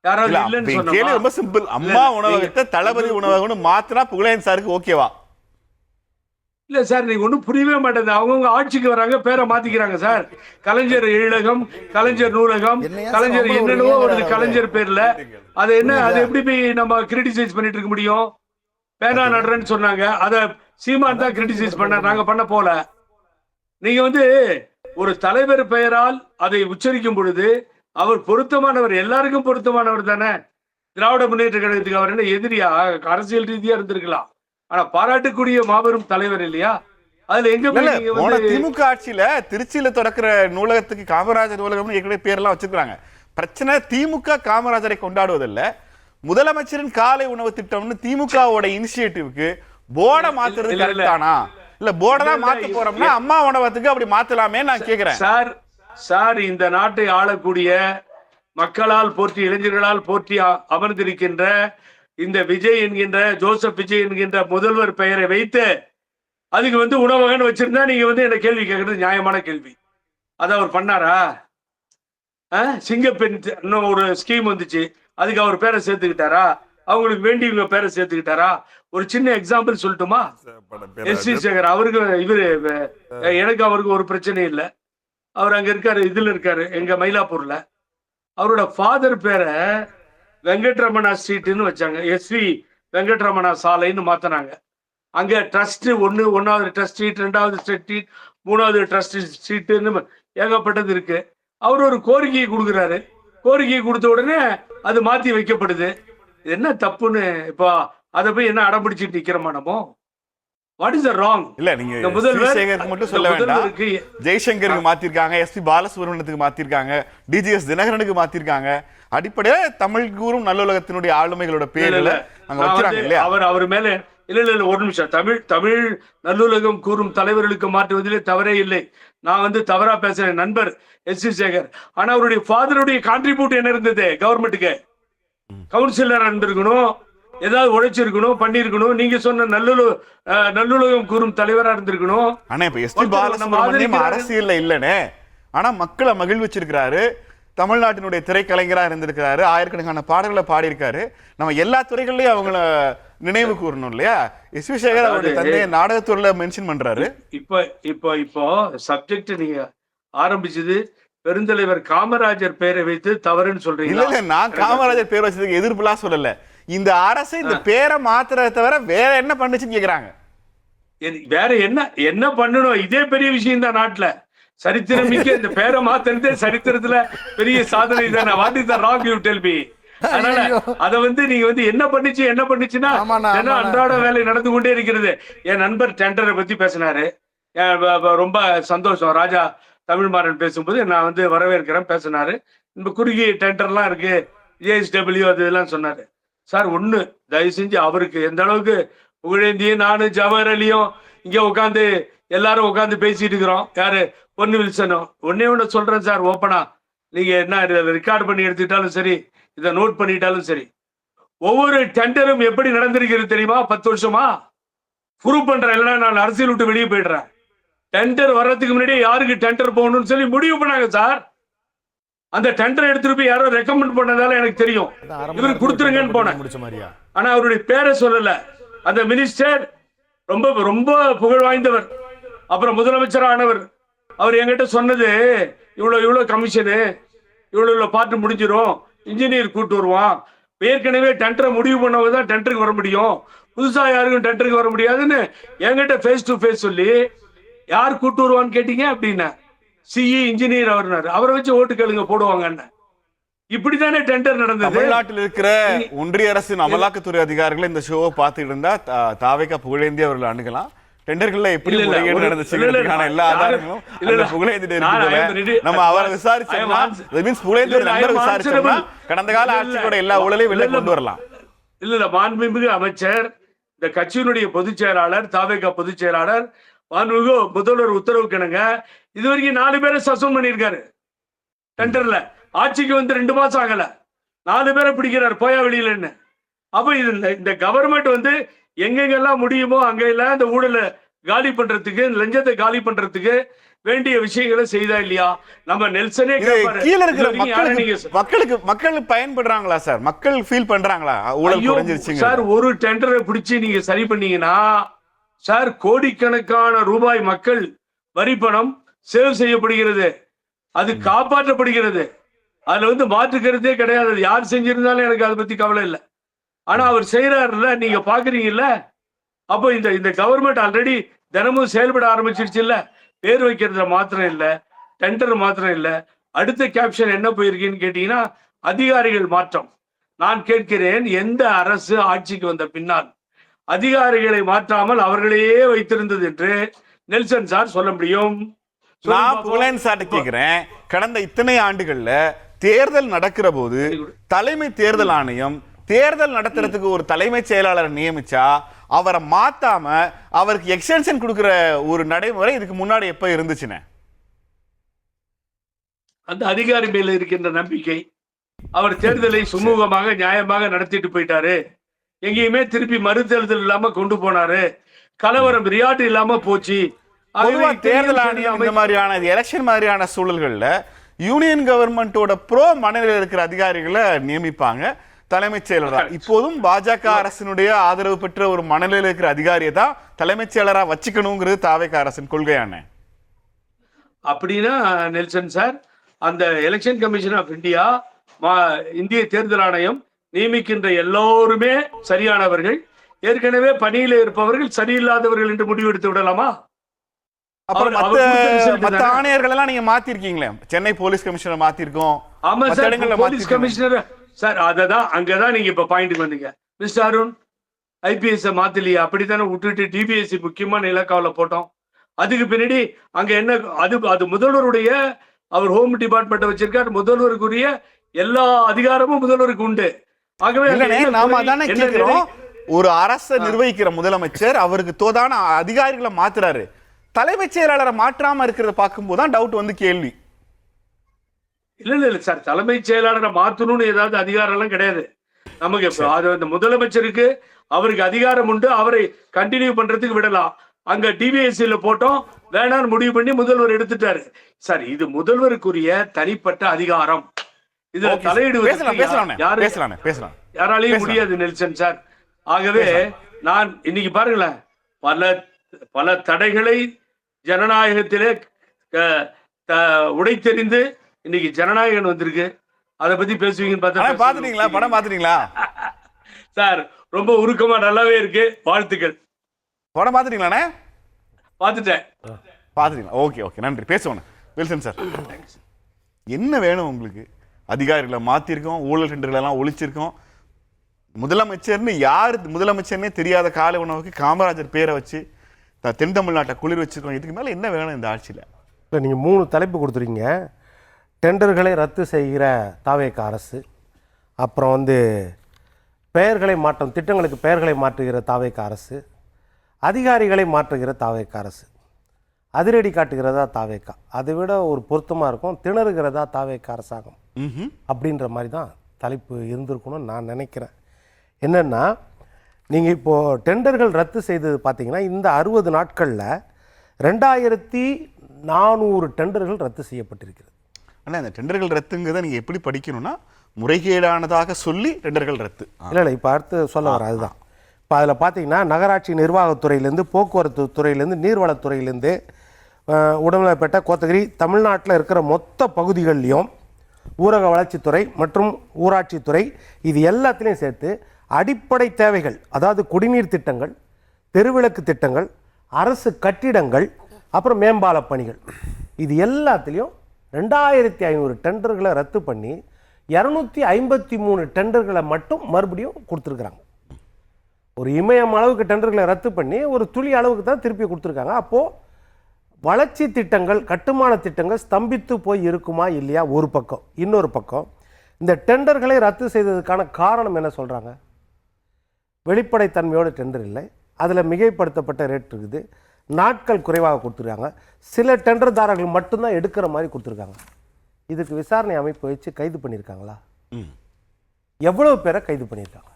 யாராவது இல்லன்னு சொன்னோமா? ரொம்ப சிம்பிள். அம்மா உணவகத்தை தளபதி உணவகம்னு மாத்தினா புகழேந்தி சாருக்கு ஓகேவா? இல்ல சார், நீங்க ஒண்ணும் புரியவே மாட்டேங்குது. அவங்கவுங்க ஆட்சிக்கு வராங்க, பேரை மாத்திக்கிறாங்க சார். கலைஞர் எழிலகம், கலைஞர் நூலகம், கலைஞர் என்னென்னவோ வருது கலைஞர் பேர்ல. அது என்ன, அது எப்படி போய் நம்ம கிரிட்டிசைஸ் பண்ணிட்டு இருக்க முடியும்? பேனா நடுறேன்னு சொன்னாங்க, அத சீமான் தான் கிரிட்டிசைஸ் பண்ண, நாங்க பண்ண போல. நீங்க ஒரு தலைவர் பெயரால் அதை உச்சரிக்கும் பொழுது அவர் பொருத்தமானவர், எல்லாருக்கும் பொருத்தமானவர் தானே. திராவிட முன்னேற்ற கழகத்துக்கு அவர் என்ன எதிரியா? அரசியல் ரீதியா இருந்திருக்கலாம், ஆனா பாராட்டக்கூடிய மாபெரும் தலைவர் இல்லையா? அதுல எங்க திமுக ஆட்சியில திருச்சியில தொடக்கிற நூலகத்துக்கு காமராஜர் நூலகம் ஏற்கனவே பேரெல்லாம் வச்சிருக்காங்க. பிரச்சனை திமுக காமராஜரை கொண்டாடுவதில்ல, முதலமைச்சரின் காலை உணவு திட்டம்னு திமுகவோட இனிஷியேட்டிவ்க்கு போர்டை மாத்துறது கரெக்டானா? இல்ல போர்டை தான் மாத்த போறோம்னா அம்மா உணவகத்துக்கு அப்படி மாத்தலாமே நான் கேக்குறேன். சார் இந்த நாட்டை ஆளக்கூடிய மக்களால் போற்றி, இளைஞர்களால் போற்றி அமர்ந்திருக்கின்ற இந்த விஜய் என்கின்ற, ஜோசப் விஜய் என்கின்ற முதல்வர் பெயரை வைத்து அதுக்கு உணவகம்னு வச்சிருந்தா நீங்க என்ன கேள்வி கேட்கறது நியாயமான கேள்வி. அதை அவர் பண்ணாரா? சிங்கப்பெண் ஒரு ஸ்கீம் வந்துச்சு, அதுக்கு அவர் பேரை சேர்த்துக்கிட்டாரா? அவங்களுக்கு வேண்டியவங்க பேரை சேர்த்துக்கிட்டாரா? ஒரு சின்ன எக்ஸாம்பிள் சொல்லட்டுமா? எஸ் வி சேகர் அவருக்கு எனக்கு அவருக்கு ஒரு பிரச்சனை இல்லை. அவர் அங்க இருக்காரு, இதுல இருக்காரு, எங்க மயிலாப்பூர்ல. அவரோட ஃபாதர் பேரை வெங்கட்ரமணா ஸ்ட்ரீட்னு வச்சாங்க, எஸ்வி வெங்கட்ரமணா சாலைன்னு மாத்தினாங்க. அங்க ட்ரஸ்ட் ஒன்னாவது ட்ரஸ்ட் ஸ்ட்ரீட், 2வது ஸ்ட்ரீட், 3வது ட்ரஸ்ட் ஸ்ட்ரீட்னு ஏகப்பட்டது இருக்கு. அவர் ஒரு கோரிக்கையை கொடுக்குறாரு, கோரிக்கையை கொடுத்த உடனே அது மாத்தி வைக்கப்படுது. என்ன தப்புன்னு இப்போ அதை போய் என்ன அடம்பிடிச்சிட்டு நிக்கிறோமா நம்ம? What is the wrong? இல்ல நீங்க முதல்வர் மட்டும் சொல்ல வேண்டாம். ஜெய்சங்கருக்கு மாத்திருக்காங்க, எஸ்பி பாலசுப்ரமணியத்துக்கு மாத்திருக்காங்க, டிஜிஎஸ் தினகரனுக்கு மாத்திருக்காங்க. அடிப்படையில தமிழ் கூறும் நல்லுலகத்தினுடைய ஆளுமைகளோட பேர்ல அங்க வச்சிராங்க இல்லையா? அவர் மேல இல்ல ஒரு நிமிஷம். தமிழ் நல்லுலகம் கூறும் தலைவர்களுக்கு மாற்றுவதிலே தவறே இல்லை. நான் தவறா பேசுறேன் நண்பர் எஸ் வி சேகர். ஆனா அவருடைய ஃபாதருடைய கான்ட்ரிபியூட் என்ன இருந்தது? கவர்மெண்ட்டுக்கு கவுன்சிலரா இருந்திருக்கணும், ஏதாவது உழைச்சிருக்கணும், பண்ணிருக்கணும். நீங்க சொன்ன நல்லுலகம் கூறும் தலைவரா இருந்திருக்கணும். ஆனா இப்ப எஸ்பி பாலசுப்ரமணியம் அரசியல்ல இல்லனே, ஆனா மக்களை மகிழ்விச்சிருக்கிறாரு. தமிழ்நாட்டினுடைய திரைக்கலைஞராக இருந்திருக்கிறாரு, ஆயிரக்கணக்கான பாடல்களை பாடியிருக்காரு. நம்ம எல்லா துறைகள்லயும் அவங்கள நினைவு கூறணும் இல்லையா? எஸ் வி சேகர் அவருடைய தந்தையை நாடகத்துறையில மென்ஷன் பண்றாரு. இப்போ சப்ஜெக்ட் நீங்க ஆரம்பிச்சது பெருந்தலைவர் காமராஜர் பெயரை வைத்து தவறுன்னு சொல்றீங்க. இல்ல நான் காமராஜர் பேர் வச்சதுக்கு எதிர்ப்புலாம் சொல்லல. இந்த அரசு இந்த பேரை மாத்திரத்தை தவிர வேற என்ன பண்ணுச்சுன்னு கேக்குறாங்க. வேற என்ன பண்ணணும்? இதே பெரிய விஷயம் தான் நாட்டுல. சரித்திரம் மிக்க இந்த பேரை மாத்திரதே சரித்திரத்துல பெரிய சாதனை தானே. What is the wrong you tell me? அதனால அத நீங்க என்ன பண்ணுச்சுன்னா அன்றாட வேலை நடந்து கொண்டே இருக்கிறது. என் நண்பர் டெண்டரை பத்தி பேசினாரு, ரொம்ப சந்தோஷம். ராஜா தமிழ்மாறன் பேசும்போது நான் வரவேற்கிறேன் பேசினாரு. இந்த குறுகிய டெண்டர்லாம் இருக்கு, ஜேஎஸ்டபிள்யூ அது இதெல்லாம் சொன்னாரு. சார் ஒண்ணு தயவு செஞ்சு அவருக்கு எந்த அளவுக்கு புகழேந்தியும் நானும் ஜவஹர் அலியும் இங்க உட்காந்து எல்லாரும் உட்காந்து பேசிட்டு இருக்கிறோம். யாரு பொன்னு வில்சனும் ஒன்னு சொல்றேன் சார் ஓப்பனா, நீங்க என்ன ரெக்கார்ட் பண்ணி எடுத்துக்கிட்டாலும் சரி, இதை நோட் பண்ணிட்டாலும் சரி, ஒவ்வொரு டெண்டரும் எப்படி நடந்திருக்கிறது தெரியுமா? 10 வருஷமா ப்ரூவ் பண்றேன். இல்லைன்னா நான் அரசியல் விட்டு வெளியே போயிடுறேன். டெண்டர் வர்றதுக்கு முன்னாடியே யாருக்கு டெண்டர் போகணும்னு சொல்லி முடிவு பண்ணாங்க சார். அந்த டெண்டர் எடுத்துட்டு போய் யாரோ ரெக்கமெண்ட் பண்ணதால எனக்கு தெரியும், இவரு கொடுத்துருங்கன்னு போனேன். ஆனா அவருடைய பேரை சொல்லல. அந்த மினிஸ்டர் ரொம்ப ரொம்ப புகழ் வாய்ந்தவர், அப்புறம் முதலமைச்சர் ஆனவர். அவர் என்கிட்ட சொன்னது, இவ்வளவு கமிஷனு, இவ்வளவு பார்ட்டு முடிஞ்சிடும், இன்ஜினியர் கூட்டு வருவான், ஏற்கனவே டெண்டரை முடிவு பண்ணவங்க தான் டெண்டருக்கு வர முடியும், புதுசா யாருக்கும் டெண்டருக்கு வர முடியாதுன்னு என்கிட்ட ஃபேஸ் டு ஃபேஸ் சொல்லி, யார் கூட்டு வருவான்னு கேட்டீங்க அப்படின்னா சிஇ இன்ஜினியர் அவரை வச்சு ஓட்டு கேளுங்க போடுவாங்கன்னு. இப்படித்தானே டெண்டர் நடந்தது. தமிழ்நாட்டில் இருக்கிற ஒன்றிய அரசின் அமலாக்கத்துறை அதிகாரிகள் இந்த ஷோவை பார்த்துட்டு இருந்தா தாவேகா புகழேந்தி அவர்கள் அணுகலாம். டெண்டர்கள்ல எப்படி முறைகேடு நடந்துச்சுங்கிறதுக்கான எல்லா ஆதாரங்களும் அந்த புகழேந்தி நம்ம அவரை விசாரிச்சோம்னா, விசாரிச்சோம்னா கடந்த கால ஆட்சியோட எல்லா ஊழலையும் வெளியே கொண்டு வரலாம். இல்ல மாண்புமிகு அமைச்சர், இந்த கட்சியினுடைய பொதுச் செயலாளர், தாவேகா பொதுச் செயலாளர், மாண்புமிகு முதல்வர் உத்தரவு கிணங்க இதுவரைக்கும் 4 பேரை சஸ்பெண்ட் பண்ணியிருக்காரு. டெண்டர்ல ஆட்சிக்கு 2 மாசம் ஆகல, 4 பேரை பிடிக்கிறார் போயா வெளியிலன்னு. அப்ப இந்த கவர்மெண்ட் எங்கெங்கெல்லாம் முடியுமோ அங்கெல்லாம் இந்த ஊழலை காலி பண்றதுக்கு, லஞ்சத்தை காலி பண்றதுக்கு வேண்டிய விஷயங்களை செய்தா இல்லையா? நம்ம நெல்சனே கீழ இருக்கிற மக்களுக்கு பயன்படுறாங்களா சார்? மக்கள் ஃபீல் பண்றாங்களா ஊழல் குறைஞ்சிருச்சு சார்? ஒரு டெண்டரை பிடிச்சி நீங்க சரி பண்ணீங்கன்னா சார், கோடிக்கணக்கான ரூபாய் மக்கள் வரி பணம் சேவ் செய்யப்படுகிறது, அது காப்பாற்றப்படுகிறது. அதுல மாற்றுக்கிறதே கிடையாது. யார் செஞ்சிருந்தாலும் எனக்கு அதை பத்தி கவலை இல்லை. ஆனா அவர் செய்யறாருல்ல, நீங்க பாக்குறீங்கல்ல. அப்போ இந்த கவர்மெண்ட் ஆல்ரெடி தினமும் செயல்பட ஆரம்பிச்சிருச்சு இல்ல. பேர் வைக்கிறதுல மாத்திரம் இல்ல, டெண்டர் மாத்திரம் இல்ல, அடுத்த கேப்ஷன் என்ன போயிருக்குன்னு கேட்டீங்கன்னா அதிகாரிகள் மாற்றம். நான் கேட்கிறேன், எந்த அரசு ஆட்சிக்கு வந்த பின்னால் அதிகாரிகளை மாற்றாமல் அவர்களையே வைத்திருந்தது என்று நெல்சன் சார் சொல்ல முடியும்? நான் புகழேந்தி சார்ட்ட கேட்கிறேன், கடந்த இத்தனை ஆண்டுகள்ல தேர்தல் நடக்கிற போது தலைமை தேர்தல் ஆணையம் தேர்தல் நடத்துறதுக்கு ஒரு தலைமை செயலாளரை நியமிச்சா அவரை மாத்தாம அவருக்கு எக்ஸ்டென்ஷன் கொடுக்கிற ஒரு நடைமுறை இதுக்கு முன்னாடி எப்ப இருந்துச்சுன்னு? அந்த அதிகாரி மேல இருக்கின்ற நம்பிக்கை, அவர் தேர்தலை சுமூகமாக நியாயமாக நடத்திட்டு போயிட்டாரு, எங்கேயுமே திருப்பி மறுதேர்தல் இல்லாம கொண்டு போனாரு, கலவரம் ரியாட்டு இல்லாம போச்சு. தேர்தல் ஆணையம் இந்த மாதிரியான எலெக்ஷன் மாதிரியான சூழல்கள்ல யூனியன் கவர்மெண்டோட ப்ரோ மனநிலையில் இருக்கிற அதிகாரிகளை நியமிப்பாங்க தலைமைச் செயலரா. இப்போதும் பாஜக அரசினுடைய ஆதரவு பெற்ற ஒரு மனநிலையில் இருக்கிற அதிகாரியை தான் தலைமைச் செயலரா வச்சுக்கணுங்கிறது தாவேகா அரசின் கொள்கையான. அப்படின்னா நெல்சன் சார், அந்த எலெக்ஷன் கமிஷன் ஆஃப் இந்தியா, இந்திய தேர்தல் ஆணையம் நியமிக்கின்ற எல்லோருமே சரியானவர்கள், ஏற்கனவே பணியில இருப்பவர்கள் சரியில்லாதவர்கள் என்று முடிவெடுத்து விடலாமா? அப்புறம் மத்த ஆணையர்கள் எல்லாம் நீங்க மாத்திருக்கீங்களே, சென்னை போலீஸ் கமிஷனர் மாத்திருக்கோம். ஆமா சார், போலீஸ் கமிஷனர் சார், அததான் அங்கதான் நீங்க இப்ப பாயிண்ட் வந்தீங்க. மிஸ்டர் அருண் ஐபிஎஸ் மாத்தலையா? அப்படித்தானே விட்டுட்டு டிபிஎஸ்சி முக்கியமான இலக்காவில போட்டோம். அதுக்கு பின்னாடி அங்க என்ன, அது முதல்வருடைய, அவர் ஹோம் டிபார்ட்மெண்ட் வச்சிருக்காரு, முதல்வருக்குரிய எல்லா அதிகாரமும் முதல்வருக்கு உண்டு. ஆகவே நாம தானே கேட்கிறோம், ஒரு அரசை நிர்வகிக்கிற முதலமைச்சர் அவருக்கு தோதான அதிகாரிகளை மாத்துறாரு, தலைமைச் செயலாளரை மாற்றாம இருக்கிறத பார்க்கும்போது தான் டவுட் கேள்வி. இல்ல சார், தலைமைச் செயலாளரை மாத்தணும்னு ஏதாவது அதிகாரம் எல்லாம் கிடையாது நமக்கு. அது முதலமைச்சருக்கு அவருக்கு அதிகாரம் உண்டு, அவரை கண்டினியூ பண்றதுக்கு விடலாம். அங்க டிபிஎஸ்சில போட்டோம், வேணான்னு முடிவு பண்ணி முதல்வர் எடுத்துட்டாரு சார். இது முதல்வருக்குரிய தனிப்பட்ட அதிகாரம். இதுல Okay, sir. தலையிடுவது பேசலாம். யாராலையும் முடியாது நெல்சன் சார். ஆகவே நான் இன்னைக்கு பாருங்களேன், பல தடைகளை ஜனநாயகத்திலே உடைத்தெறிந்து இன்னைக்கு ஜனநாயகன் வந்திருக்கு. அதை பத்தி பேசுவீங்கன்னு பார்த்தா பாத்துட்டீங்களா? படம் பாத்துட்டீங்களா சார்? ரொம்ப உருக்கமா நல்லாவே இருக்கு, வாழ்த்துக்கள். படம் பாத்துட்டீங்களாண்ணே? பாத்துட்டேன். ஓகே, நன்றி. பேசுவோம் வில்சன் சார். என்ன வேணும் உங்களுக்கு? அதிகாரிகளை மாத்திருக்கோம், ஊழல் டெண்டர்களெல்லாம் ஒழிச்சிருக்கோம். முதலமைச்சர்னு யார் முதலமைச்சர்னே தெரியாத காலை உணவுக்கு காமராஜர் பேரை வச்சு தென் தமிழ்நாட்டை குளிர் வச்சிருக்கோம். இதுக்கு மேலே என்ன வேணும் இந்த ஆட்சியில்? இல்லை, நீங்கள் 3 தலைப்பு கொடுத்துருக்கீங்க. டெண்டர்களை ரத்து செய்கிற தாவேக அரசு, அப்புறம் திட்டங்களுக்கு பெயர்களை மாற்றுகிற தாவேக அரசு, அதிகாரிகளை மாற்றுகிற தாவேக அரசு, அதிரடி காட்டுகிறதா தாவேகா. அதை விட ஒரு பொருத்தமாக இருக்கும் திணறுகிறதா தாவேக அரசாங்கம் அப்படின்ற மாதிரி தான் தலைப்பு இருந்திருக்கணும்னு நான் நினைக்கிறேன். என்னென்னா, நீங்கள் இப்போது டெண்டர்கள் ரத்து செய்தது பார்த்தீங்கன்னா, இந்த 60 நாட்களில் 2400 டெண்டர்கள் ரத்து செய்யப்பட்டிருக்கிறது. ஆனால் இந்த டெண்டர்கள் ரத்துங்கிறத நீங்கள் எப்படி படிக்கணும்னா, முறைகேடானதாக சொல்லி டெண்டர்கள் ரத்து. இல்லை, இப்போ அடுத்து சொல்ல வர அதுதான். இப்போ அதில் பார்த்தீங்கன்னா, நகராட்சி நிர்வாகத்துறையிலேருந்து, போக்குவரத்து துறையிலேருந்து, நீர்வளத்துறையிலேருந்து, உடமலைப்பேட்டை, கோத்தகிரி, தமிழ்நாட்டில் இருக்கிற மொத்த பகுதிகள்லையும் ஊரக வளர்ச்சித்துறை மற்றும் ஊராட்சித்துறை, இது எல்லாத்துலேயும் சேர்த்து அடிப்படை தேவைகள், அதாவது குடிநீர் திட்டங்கள், தெருவிளக்கு திட்டங்கள், அரசு கட்டிடங்கள், அப்புறம் மேம்பால பணிகள், இது எல்லாத்துலேயும் 2500 டெண்டர்களை ரத்து பண்ணி 253 டெண்டர்களை மட்டும் மறுபடியும் கொடுத்துருக்குறாங்க. ஒரு இமயம் அளவுக்கு டெண்டர்களை ரத்து பண்ணி ஒரு துளி அளவுக்கு தான் திருப்பி கொடுத்துருக்காங்க. அப்போது வளர்ச்சி திட்டங்கள், கட்டுமான திட்டங்கள் ஸ்தம்பித்து போய் இருக்குமா இல்லையா ஒரு பக்கம். இன்னொரு பக்கம் இந்த டெண்டர்களை ரத்து செய்ததுக்கான காரணம் என்ன சொல்கிறாங்க? வெளிப்படைத்தன்மையோட டெண்டர் இல்லை, அதில் மிகைப்படுத்தப்பட்ட ரேட் இருக்குது, நாட்கள் குறைவாக கொடுத்துருக்காங்க, சில டெண்டர்தாரர்கள் மட்டும்தான் எடுக்கிற மாதிரி கொடுத்துருக்காங்க. இதுக்கு விசாரணை அமைப்பு வச்சு கைது பண்ணியிருக்காங்களா? எவ்வளவு பேரை கைது பண்ணியிருக்காங்க?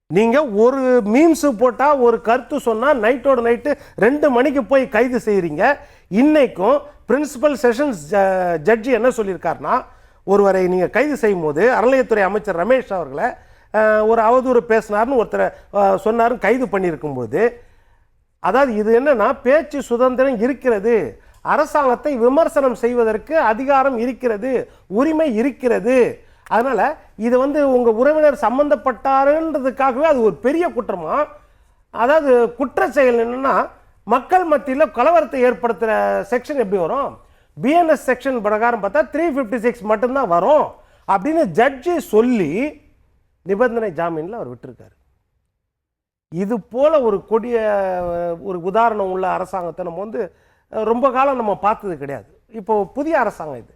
நீங்கள் ஒரு மீம்ஸு போட்டால், ஒரு கருத்து சொன்னால் நைட்டோட நைட்டு 2 மணிக்கு போய் கைது செய்கிறீங்க. இன்றைக்கும் பிரின்சிபல் செஷன்ஸ் ஜட்ஜி என்ன சொல்லியிருக்காருன்னா, ஒருவரை நீங்கள் கைது செய்யும் போது அறநிலையத்துறை அமைச்சர் ரமேஷ் அவர்களை ஒரு அவதூறு பேசினார்னு ஒருத்தரை சொன்னார்னு கைது பண்ணியிருக்கும்போது, அதாவது இது என்னன்னா, பேச்சு சுதந்திரம் இருக்கிறது, அரசாங்கத்தை விமர்சனம் செய்வதற்கு அதிகாரம் இருக்கிறது, உரிமை இருக்கிறது. அதனால் இது உங்கள் உறவினர் சம்மந்தப்பட்டாருன்றதுக்காகவே அது ஒரு பெரிய குற்றமா? அதாவது குற்ற செயல் என்னென்னா, மக்கள் மத்தியில் கலவரத்தை ஏற்படுத்துகிற செக்ஷன் எப்படி வரும்? பிஎன்எஸ் செக்ஷன் பிரகாரம் பார்த்தா 356 மட்டும்தான் வரும் அப்படின்னு ஜட்ஜி சொல்லி நிபந்தனை ஜாமீனில் அவர் விட்டுருக்காரு. இது போல ஒரு கொடிய ஒரு உதாரணம் உள்ள அரசாங்கத்தை நம்ம ரொம்ப காலம் நம்ம பார்த்தது கிடையாது. இப்போ புதிய அரசாங்கம் இது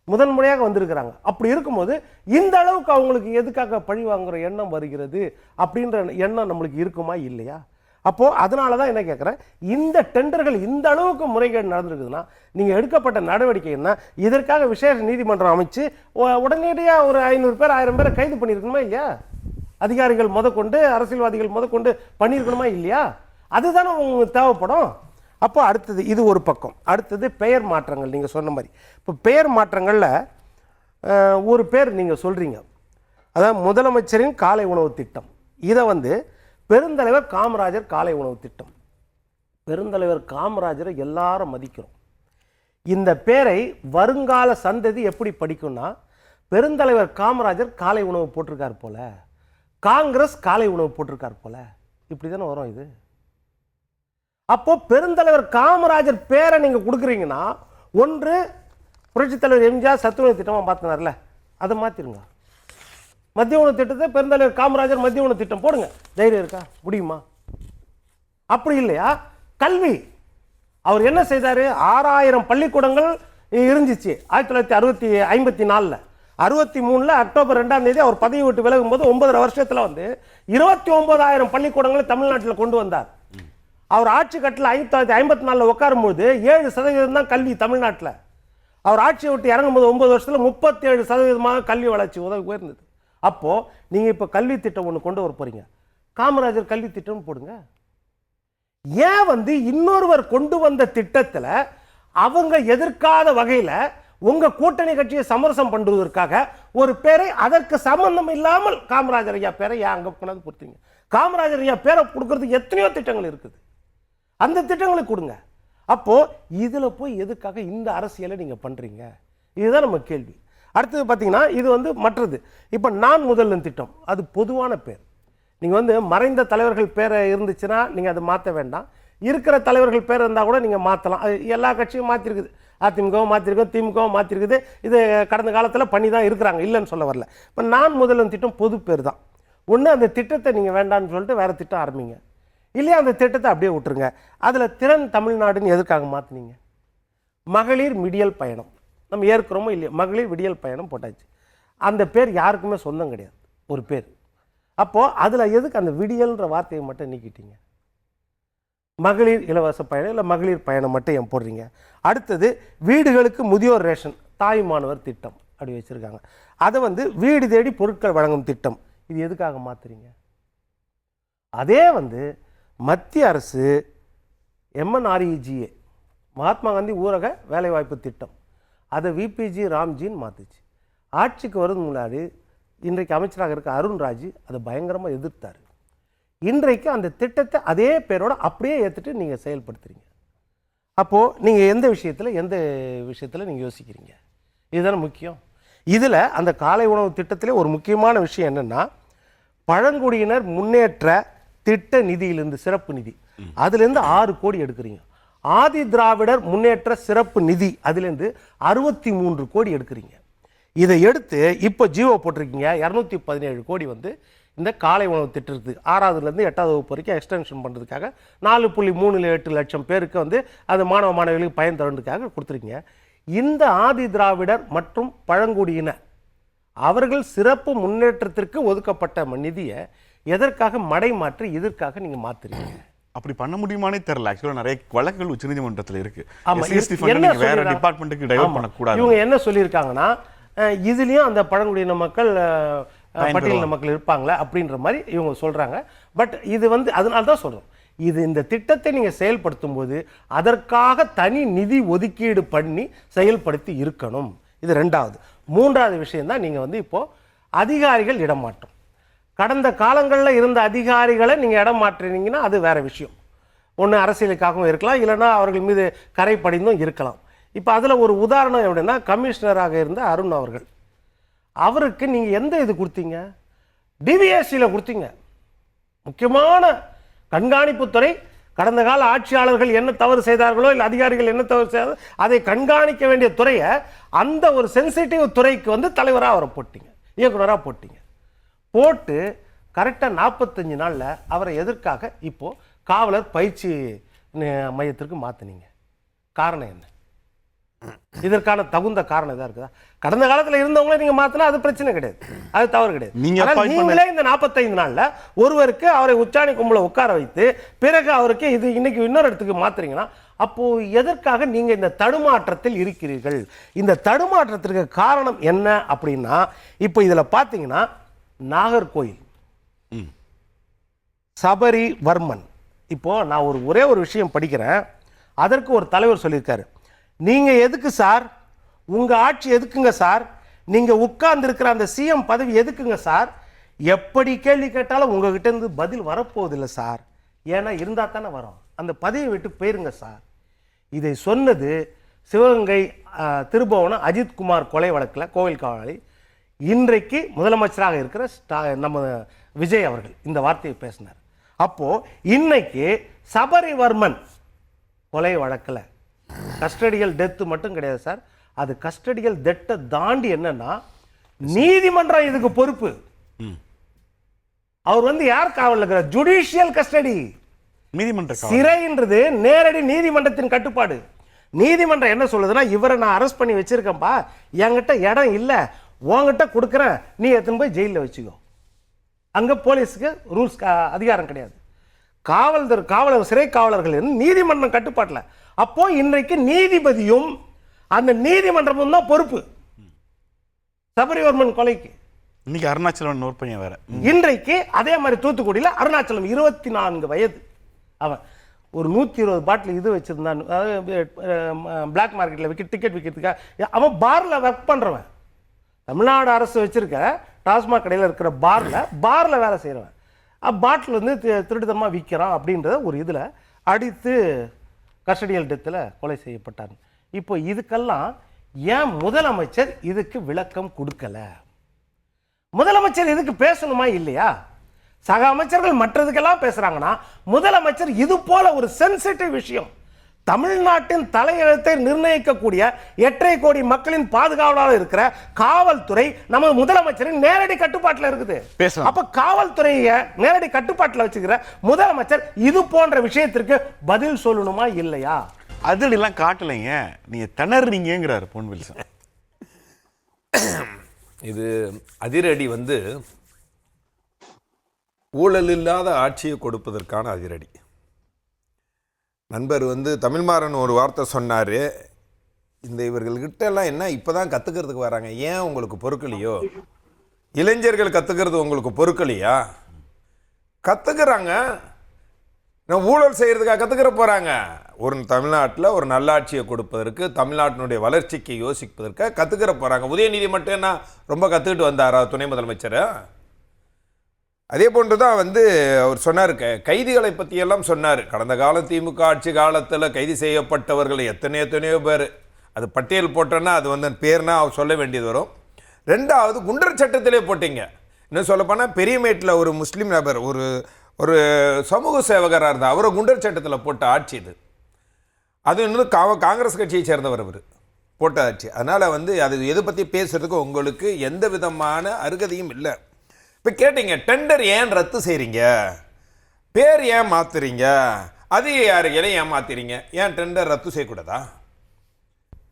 முதன்முறையாக வந்திருக்கிறாங்க. அப்படி இருக்கும்போது இந்த அளவுக்கு அவங்களுக்கு எதுக்காக பழி வாங்குற எண்ணம் வருகிறது அப்படின்ற எண்ணம் நம்மளுக்கு இருக்குமா இல்லையா? அப்போது அதனால தான் என்ன கேட்குறேன், இந்த டெண்டர்கள் இந்த அளவுக்கு முறைகேடு நடந்திருக்குதுன்னா நீங்கள் எடுக்கப்பட்ட நடவடிக்கை என்ன? இதற்காக விசேஷ நீதிமன்றம் அமைச்சு உடனடியாக ஒரு 500 பேர் 1000 பேரை கைது பண்ணியிருக்கணுமா இல்லையா? அதிகாரிகள் முதற்கொண்டு, அரசியல்வாதிகள் முதற்கொண்டு பண்ணியிருக்கணுமா இல்லையா? அதுதானே உங்களுக்கு தேவைப்படும். அப்போ அடுத்தது இது ஒரு பக்கம். அடுத்தது பெயர் மாற்றங்கள். நீங்கள் சொன்ன மாதிரி இப்போ பெயர் மாற்றங்களில் ஒரு பேர் நீங்கள் சொல்கிறீங்க, அதாவது முதலமைச்சரின் காலை உணவு திட்டம். இதை பெருந்தலைவர் காமராஜர் காலை உணவு திட்டம். பெருந்தலைவர் காமராஜரை எல்லாரும் மதிக்கிறோம். இந்த பேரை வருங்கால சந்ததி எப்படி படிக்கும்னா, பெருந்தலைவர் காமராஜர் காலை உணவு போட்டிருக்கார் போல, காங்கிரஸ் காலை உணவு போட்டிருக்கார் போல, இப்படி தானே வரும் இது. அப்போ பெருந்தலைவர் காமராஜர் பேரை நீங்க கொடுக்குறீங்கன்னா, ஒன்று புரட்சித் தலைவர் எம்ஜிஆர் சத்துணவு திட்டமாக மாற்றினார்ல, அதை மாற்றிருங்க. மத்திய உணவு திட்டத்தை பெருந்தலைவர் காமராஜர் மத்திய உணவு திட்டம் போடுங்க. தைரியம் இருக்கா? முடியுமா? அப்படி இல்லையா, கல்வி அவர் என்ன செய்தார்? 6000 பள்ளிக்கூடங்கள் இருந்துச்சு 1954. 63 அக்டோபர் 2ஆம் தேதி அவர் பதவி விட்டு விலகும் போது 9 வருஷத்துல 29,000 பள்ளிக்கூடங்களை தமிழ்நாட்டில் கொண்டு வந்தார். அவர் ஆட்சி கட்டில் 1954 உட்காரும்போது 7% தான் கல்வி தமிழ்நாட்டில். அவர் ஆட்சியை விட்டு இறங்கும்போது 9 வருஷத்துல 37% கல்வி வளர்ச்சி உயர்ந்தது. அப்போ நீங்க இப்ப கல்வி திட்டம் ஒன்று கொண்டு வர போறீங்க, காமராஜர் கல்வி திட்டம் போடுங்க. ஏன் இன்னொருவர் கொண்டு வந்த திட்டத்தில் அவங்க எதிர்க்காத வகையில் உங்க கூட்டணி கட்சியை சமரசம் பண்ணுவதற்காக ஒரு பேரை அதற்கு சம்பந்தம் இல்லாமல் காமராஜர் ஐயா பேரை ஏன் அங்க கொண்டாந்து கொடுத்தீங்க? காமராஜர் ஐயா பேரை கொடுக்கறதுக்கு எத்தனையோ திட்டங்கள் இருக்குது, அந்த திட்டங்களை கொடுங்க. அப்போ இதுல போய் எதுக்காக இந்த அரசியலை நீங்க பண்றீங்க? இதுதான் நம்ம கேள்வி. அடுத்தது பார்த்தீங்கன்னா இது வந்து மற்றது. இப்போ நான் முதல்வன் திட்டம் அது பொதுவான பேர். நீங்கள் வந்து மறைந்த தலைவர்கள் பேரை இருந்துச்சுன்னா நீங்கள் அதை மாற்ற வேண்டாம். இருக்கிற தலைவர்கள் பேர் இருந்தால் கூட நீங்கள் மாற்றலாம். அது எல்லா கட்சியும் மாற்றிருக்குது. அதிமுகவும் மாற்றிருக்கோம், திமுகவும் மாற்றிருக்குது. இது கடந்த காலத்தில் பண்ணி தான் இருக்கிறாங்க, இல்லைன்னு சொல்ல வரல. இப்போ நான் முதல்வன் திட்டம் பொது பேர் தான். ஒன்று அந்த திட்டத்தை நீங்கள் வேண்டான்னு சொல்லிட்டு வேறு திட்டம் ஆரம்பிங்க, இல்லையா அந்த திட்டத்தை அப்படியே விட்டுருங்க. அதில் திறன் தமிழ்நாடுன்னு எதுக்காக மாற்றினீங்க? மகளிர் விடியல் பயணம் நம்ம ஏற்கிறோமோ இல்லையா, மகளிர் விடியல் பயணம் போட்டாச்சு. அந்த பேர் யாருக்குமே சொந்தம் கிடையாது, ஒரு பேர். அப்போது அதில் எதுக்கு அந்த விடியல்ன்ற வார்த்தையை மட்டும் நீக்கிட்டீங்க? மகளிர் இலவச பயணம் இல்லை மகளிர் பயணம் மட்டும் ஏன் போடுறீங்க? அடுத்தது வீடுகளுக்கு முதியோர் ரேஷன் தாய்மானவர் திட்டம் அப்படி வச்சுருக்காங்க. அதை வந்து வீடு தேடி பொருட்கள் வழங்கும் திட்டம், இது எதுக்காக மாற்றுறீங்க? அதே வந்து மத்திய அரசு MNREGA மகாத்மா காந்தி ஊரக வேலைவாய்ப்பு திட்டம், அதை VPG ராம்ஜின்னு மாற்றுச்சு. ஆட்சிக்கு வருது முன்னாடி இன்றைக்கு அமைச்சராக இருக்க அருண்ராஜ் அதை பயங்கரமாக எதிர்த்தார். இன்றைக்கு அந்த திட்டத்தை அதே பேரோட அப்படியே ஏற்றுட்டு நீங்கள் செயல்படுத்துறீங்க. அப்போது நீங்கள் எந்த விஷயத்தில் நீங்கள் யோசிக்கிறீங்க? இதுதானே முக்கியம். இதில் அந்த காலை உணவு திட்டத்திலே ஒரு முக்கியமான விஷயம் என்னென்னா, பழங்குடியினர் முன்னேற்ற திட்ட நிதியிலிருந்து சிறப்பு நிதி அதுலேருந்து 6 கோடி எடுக்கிறீங்க. ஆதி திராவிடர் முன்னேற்ற சிறப்பு நிதி அதுலேருந்து 63 கோடி எடுக்கிறீங்க. இதை எடுத்து இப்போ ஜிஓ போட்டிருக்கீங்க. 217 கோடி வந்து இந்த காலை உணவு திட்டத்துக்கு 6வதுலேருந்து 8வது வகுப்பு வரைக்கும் எக்ஸ்டென்ஷன் பண்ணுறதுக்காக 4.38 லட்சம் பேருக்கு வந்து அது மாணவ மாணவிகளுக்கு பயன் தரதுக்காக கொடுத்துருக்கீங்க. இந்த ஆதி திராவிடர் மற்றும் பழங்குடியினர் அவர்கள் சிறப்பு முன்னேற்றத்திற்கு ஒதுக்கப்பட்ட நிதியை எதற்காக மடை மாற்றி இதற்காக நீங்கள் மாற்றுறீங்க? அப்படி பண்ண முடியுமானே தெரியல. ஆக்சுவலாக நிறைய வழக்குகள் உச்சநீதிமன்றத்தில் இருக்கு. வேற டிபார்ட்மெண்ட்டுக்கு டைவர்ட் பண்ணக்கூடாது. இவங்க என்ன சொல்லியிருக்காங்கன்னா, இதுலயும் அந்த பழங்குடியின மக்கள் பட்டியலின மக்கள் இருப்பாங்களே அப்படின்ற மாதிரி இவங்க சொல்றாங்க. பட் இது வந்து அதனால தான் சொல்றோம், இது இந்த திட்டத்தை நீங்க செயல்படுத்தும் போது அதற்காக தனி நிதி ஒதுக்கீடு பண்ணி செயல்படுத்தி இருக்கணும். இது 2வது. 3வது விஷயம் தான் நீங்க வந்து இப்போ அதிகாரிகள் இடமாற்றம். கடந்த காலங்களில் இருந்த அதிகாரிகளை நீங்கள் இடம் மாற்றினீங்கன்னா அது வேற விஷயம். ஒன்று அரசியலுக்காகவும் இருக்கலாம், இல்லைன்னா அவர்கள் மீது கரை படிந்தும் இருக்கலாம். இப்போ அதில் ஒரு உதாரணம் எப்படின்னா, கமிஷனராக இருந்த அருண் அவர்கள், அவருக்கு நீங்கள் எந்த இது கொடுத்தீங்க? டிவிஎஸ்சியில் கொடுத்தீங்க. முக்கியமான கண்காணிப்புத்துறை. கடந்த கால ஆட்சியாளர்கள் என்ன தவறு செய்தார்களோ இல்லை அதிகாரிகள் என்ன தவறு செய்தாரோ அதை கண்காணிக்க வேண்டிய துறையை அந்த ஒரு சென்சிட்டிவ் துறைக்கு வந்து தலைவராக அவரை போட்டீங்க, இயக்குனராக போட்டீங்க. போட்டு கரெக்டாக 45 நாளில் அவரை எதற்காக இப்போது காவலர் பயிற்சி மையத்திற்கு மாற்றினீங்க? காரணம் என்ன? இதற்கான தகுந்த காரணம் எதாவது இருக்குதா? கடந்த காலத்தில் இருந்தவங்களே நீங்கள் மாற்றினா அது பிரச்சனை கிடையாது, அது தவறு கிடையாது. நீங்களே இந்த 45 நாளில் ஒருவருக்கு அவரை உச்சாணி கும்பல உட்கார வைத்து பிறகு அவருக்கு இது இன்னைக்கு இன்னொரு இடத்துக்கு மாற்றுறீங்கன்னா அப்போ எதற்காக நீங்க இந்த தடுமாற்றத்தில் இருக்கிறீர்கள்? இந்த தடுமாற்றத்திற்கு காரணம் என்ன அப்படின்னா, இப்போ இதில் பார்த்தீங்கன்னா நாகர்கோயில் சபரிவர்மன், இப்போ நான் ஒரே ஒரு விஷயம் படிக்கிறேன். அதற்கு ஒரு தலைவர் சொல்லியிருக்காரு, நீங்க எதுக்கு சார், உங்க ஆட்சி எதுக்குங்க சார், நீங்க உட்கார்ந்து இருக்கிற அந்த சிஎம் பதவி எதுக்குங்க சார்? எப்படி கேள்வி கேட்டாலும் உங்ககிட்ட இருந்து பதில் வரப்போவதில்லை சார். ஏன்னா இருந்தா தானே வரும். அந்த பதவியை விட்டு போயிருங்க சார். இதை சொன்னது சிவகங்கை திருபுவனம் அஜித்குமார் கொலை வழக்கில் கோவில் காவலாளி, இன்றைக்கு முதலமைச்சராக இருக்கிற நம்ம விஜய் அவர்கள் இந்த வார்த்தையை பேசினார். அப்போ இன்னைக்கு சபரிவர்மன் கொலை வழக்கில் கஸ்டடியல் டெத்து மட்டும் கிடையாது சார், அது கஸ்டடியல் டெத்தை தாண்டி என்னன்னா நீதிமன்றம் இதுக்கு பொறுப்பு. அவர் வந்து யார் காவல் இருக்கிறார்? ஜுடிஷியல் கஸ்டடி, நீதிமன்ற சிறைன்றது நேரடி நீதிமன்றத்தின் கட்டுப்பாடு. நீதிமன்றம் என்ன சொல்லுதுன்னா, இவரை நான் அரெஸ்ட் பண்ணி வச்சிருக்கேன்ப்பா, என்கிட்ட இடம் இல்லை, உங்ககிட்ட கொடுக்குறேன், நீ எடுத்துன்னு போய் ஜெயிலில் வச்சுக்கோ. அங்கே போலீஸுக்கு ரூல்ஸ் அதிகாரம் கிடையாது. காவலர் சிறை காவலர்கள் நீதிமன்றம் கட்டுப்பாட்டில். அப்போ இன்றைக்கு நீதிபதியும் அந்த நீதிமன்றமும் தான் பொறுப்பு சபரிவர்மன் கொலைக்கு. இன்னைக்கு அருணாச்சலம் நோட் வேற. இன்றைக்கு அதே மாதிரி தூத்துக்குடியில் அருணாச்சலம் 24 வயது அவன் ஒரு 120 பாட்டில் இது வச்சுருந்தான், அதாவது பிளாக் மார்க்கெட்டில் டிக்கெட் விற்கிறதுக்காக. அவன் பாரில் ஒர்க் பண்ணுறவன், தமிழ்நாடு அரசு வச்சுருக்க டாஸ்மாக் கடையில் இருக்கிற பாரில் வேலை செய்கிறவன். பாட்டில் வந்து திருட்டுத்தனமாக விற்கிறான் அப்படின்றத ஒரு இதில் அடித்து கஸ்டடியல் டெத்தில் கொலை செய்யப்பட்டார். இப்போ இதுக்கெல்லாம் ஏன் முதலமைச்சர் இதுக்கு விளக்கம் கொடுக்கல? முதலமைச்சர் இதுக்கு பேசணுமா இல்லையா? சக அமைச்சர்கள் மற்றதுக்கெல்லாம் பேசுறாங்கன்னா முதலமைச்சர் இது போல ஒரு சென்சிட்டிவ் விஷயம், தமிழ்நாட்டின் தலையெழுத்தை நிர்ணயிக்கக்கூடிய 8.5 கோடி மக்களின் பாதுகாவலாளர் இருக்கிற காவல்துறை நம்ம முதலமைச்சரின் நேரடி கட்டுப்பாட்டில் இருக்குது. அப்ப காவல்துறையை நேரடி கட்டுப்பாட்டில் வச்சுக்கிற முதலமைச்சர் இது போன்ற விஷயத்திற்கு பதில் சொல்லணுமா இல்லையா? அதிரடிலாம் காட்டலைங்க, நீங்க திணறீங்கிறாரு பொன்வில்சன். இது அதிரடி வந்து ஊழல் இல்லாத ஆட்சியை கொடுப்பதற்கான அதிரடி. நண்பர் வந்து தமிழ்மாறன் ஒரு வார்த்தை சொன்னார், இந்த இவர்கள்கிட்ட எல்லாம் என்ன இப்போ தான் கற்றுக்கிறதுக்கு வராங்க, ஏன் உங்களுக்கு பொறுக்கலையோ? இளைஞர்கள் கற்றுக்கிறது உங்களுக்கு பொறுக்கலையா? கற்றுக்கிறாங்க, நான் ஊழல் செய்கிறதுக்காக கற்றுக்கிற போகிறாங்க. ஒரு தமிழ்நாட்டில் ஒரு நல்லாட்சியை கொடுப்பதற்கு, தமிழ்நாட்டினுடைய வளர்ச்சிக்கு யோசிப்பதற்காக கற்றுக்கிற போகிறாங்க. உதயநிதி மட்டும் என்ன ரொம்ப கற்றுக்கிட்டு வந்தாரா துணை முதலமைச்சர்? அதே போன்று தான் வந்து அவர் சொன்னார், கைதிகளை பற்றியெல்லாம் சொன்னார். கடந்த கால திமுக ஆட்சி காலத்தில் கைது செய்யப்பட்டவர்கள் எத்தனையோ பேர், அது பட்டியல் போட்டோன்னா அது வந்து பேர்னா அவர் சொல்ல வேண்டியது வரும். ரெண்டாவது குண்டர் சட்டத்திலே போட்டிங்க. இன்னும் சொல்லப்போனால் பெரியமேட்டில் ஒரு முஸ்லீம் நபர், ஒரு சமூக சேவகராக இருந்தால் அவரை குண்டர் சட்டத்தில் போட்ட ஆட்சி இது. அது இன்னும் காங்கிரஸ் கட்சியை சேர்ந்தவர் அவர் போட்ட ஆட்சி. அதனால் வந்து அது எதை பற்றி பேசுகிறதுக்கு உங்களுக்கு எந்த விதமான அருகதையும் இல்லை. இப்போ கேட்டீங்க, டெண்டர் ஏன் ரத்து செய்கிறீங்க, பேர் ஏன் மாற்றுறீங்க, அதிகாரிகளை ஏன் மாற்றுறீங்க, ஏன் டெண்டர் ரத்து செய்யக்கூடாதா?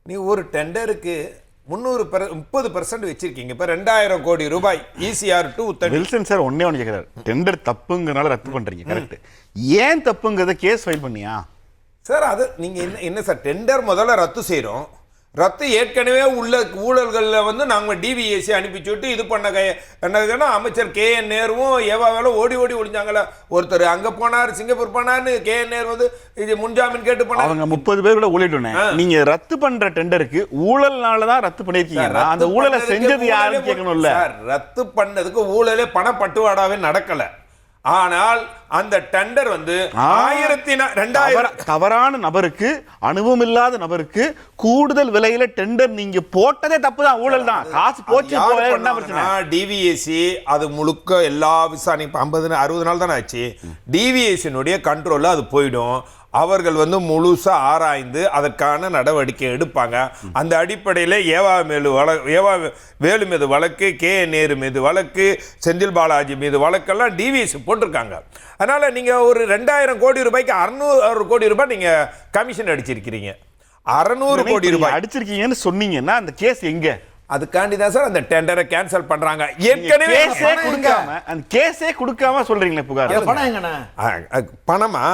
நீ ஒரு டெண்டருக்கு 30% வச்சிருக்கீங்க. இப்போ 2000 கோடி ரூபாய் ECR to வில்சன் சார் ஒன்னே ஒன்று கேட்குறாரு, டெண்டர் தப்புங்கிறனால ரத்து பண்ணுறீங்க, கரெக்ட். ஏன் தப்புங்கிறத கேஸ் ஃபைல் பண்ணியா சார்? அது நீங்கள் என்ன சார், டெண்டர் முதல்ல ரத்து செய்கிறோம், ரத்து ஏற்கனவே உள்ள ஊழல்களில் வந்து நாங்கள் டிவிஎஸ்சி அனுப்பிச்சுட்டு இது என்னதுன்னா அமைச்சர் KN நேருவும் ஏவாவேலும் ஓடி ஒழிஞ்சாங்களே. ஒருத்தர் அங்கே போனார், சிங்கப்பூர் போனார்னு KN நேரு வந்து இது முன்ஜாமீன் கேட்டு போனார். அவங்க 30 பேர் கூட ஊழிட்டுனே. நீங்க ரத்து பண்ற டெண்டருக்கு ஊழல்னால தான் ரத்து பண்ணிருக்கீங்க. அந்த ஊழலை செஞ்சது யாருன்னு கேட்கணும்ல சார். ரத்து பண்ணதுக்கு ஊழலே பணப்பட்டுவாடாவே நடக்கல. ஆனால் அந்த டெண்டர் வந்து 2000 தவறான நபருக்கு, அனுபவம் இல்லாத நபருக்கு கூடுதல் விலையில டெண்டர் நீங்க போட்டதே தப்பு தான், ஊழல் தான். காசு போச்சு என்ன பிரச்சனை? டிவிஎஸ்சி அது முழுக்க எல்லா விசாரணை 50-60 நாள் தானே ஆச்சு. டிவிஎஸ்சினுடைய கண்ட்ரோல்ல அது போயிடும். அவர்கள் வந்து முழுசா ஆராய்ந்து அதற்கான நடவடிக்கை எடுப்பாங்க. அந்த அடிப்படையில் ஏவா வேலு மீது வழக்கு, KN நேரு மீது வழக்கு, செந்தில் பாலாஜி மீது வழக்கெல்லாம் டிவிஎஸ் போட்டிருக்காங்க. அதனால நீங்க ஒரு 2000 கோடி ரூபாய்க்கு 600 கோடி ரூபாய் நீங்க கமிஷன் அடிச்சிருக்கிறீங்க. 600 கோடி ரூபாய் அடிச்சிருக்கீங்கன்னு சொன்னீங்கன்னா அந்த கேஸ் எங்க? அதுக்காண்டி தான் சார் அந்த டெண்டரை கேன்சல் பண்றாங்க. ஏற்கனவே அந்த கேஸே கொடுக்காம சொல்றீங்களே புகார். பணம் எங்கண்ணா? பணமா?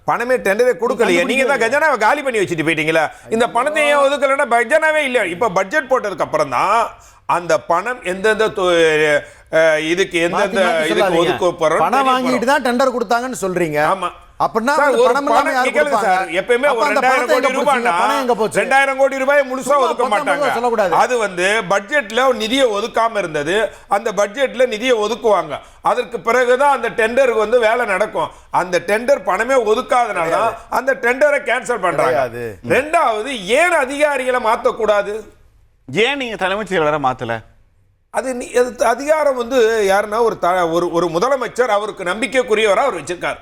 பணமே டெண்டரே கொடுக்கலையே. நீங்க தான் கஜனாவை காலி பண்ணி வச்சுட்டு போயிட்டீங்களா? இந்த பணத்தை ஏன் ஒதுக்கலைன்னா கஜனாவே இல்லை. இப்ப பட்ஜெட் போட்டதுக்கு அப்புறம் தான் அந்த பணம் எந்தெந்த இதுக்கு எந்தெந்த இதுக்கு ஒதுக்க போறோம். பணம் வாங்கிட்டு தான் டெண்டர் கொடுத்தாங்கன்னு சொல்றீங்க. ஆமா. அப்படின்னா எப்பயுமே ஒரு 2000 கோடி ரூபாய்னா 2000 கோடி ரூபாய் முழுசா ஒதுக்க மாட்டாங்க. அது வந்து பட்ஜெட்ல நிதியை ஒதுக்காம இருந்தது. அந்த பட்ஜெட்ல நிதியை ஒதுக்குவாங்க. அதற்கு பிறகுதான் அந்த டெண்டருக்கு வந்து வேலை நடக்கும். அந்த டெண்டர் பணமே ஒதுக்காதனால அந்த டெண்டரை கேன்சல் பண்றாங்க. ரெண்டாவது, ஏன் அதிகாரிகளை மாற்றக்கூடாது? ஏன் நீங்க தலைமைச் செயலரை மாத்தல? அது அதிகாரம் வந்து யாருன்னா ஒரு முதலமைச்சர் அவருக்கு நம்பிக்கைக்குரியவரா அவர் வச்சிருக்காரு.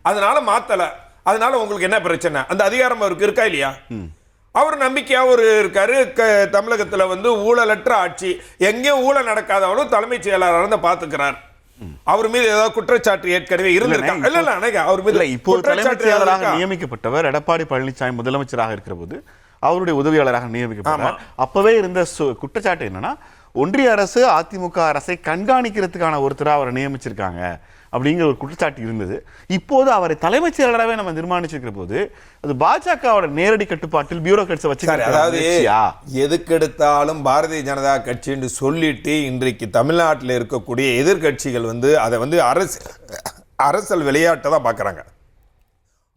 அதனால மாத்தல. அதனால உங்களுக்கு என்ன பிரச்சனை? அந்த அதிகாரம் அவருக்கு இருக்கா இல்லையா? அவர் நம்பிக்கையா ஒரு இருக்காரு. தமிழகத்துல வந்து ஊழலற்ற ஆட்சி, எங்கேயும் ஊழல் நடக்காதவரும் தலைமைச் செயலாளர் தான் பாத்துக்கிறார். அவர் மீது ஏதாவது குற்றச்சாட்டு ஏற்கனவே இருந்திருக்காங்க. இல்ல அவர் மீது இப்போ தலைமைச் செயலாளராக நியமிக்கப்பட்டவர் எடப்பாடி பழனிசாமி முதலமைச்சராக இருக்கிற போது அவருடைய உதவியாளராக நியமிக்கப்பட்டார். அப்பவே இருந்த குற்றச்சாட்டு என்னன்னா, ஒன்றிய அரசு அதிமுக அரசை கண்காணிக்கிறதுக்கான ஒருத்தராக அவரை நியமிச்சிருக்காங்க அப்படிங்கிற ஒரு குற்றச்சாட்டு இருந்தது. இப்போது அவரை தலைமைச் செயலராகவே நம்ம நிர்மாணிச்சிருக்கிற போது அது பாஜகவோட நேரடி கட்டுப்பாட்டில் பியூரோக்ராட்ஸ் வச்சு, அதாவது எதுக்கு எடுத்தாலும் பாரதிய ஜனதா கட்சி என்று சொல்லிட்டு இன்றைக்கு தமிழ்நாட்டில் இருக்கக்கூடிய எதிர்கட்சிகள் வந்து அதை வந்து அரசியல் விளையாட்டை தான் பார்க்குறாங்க.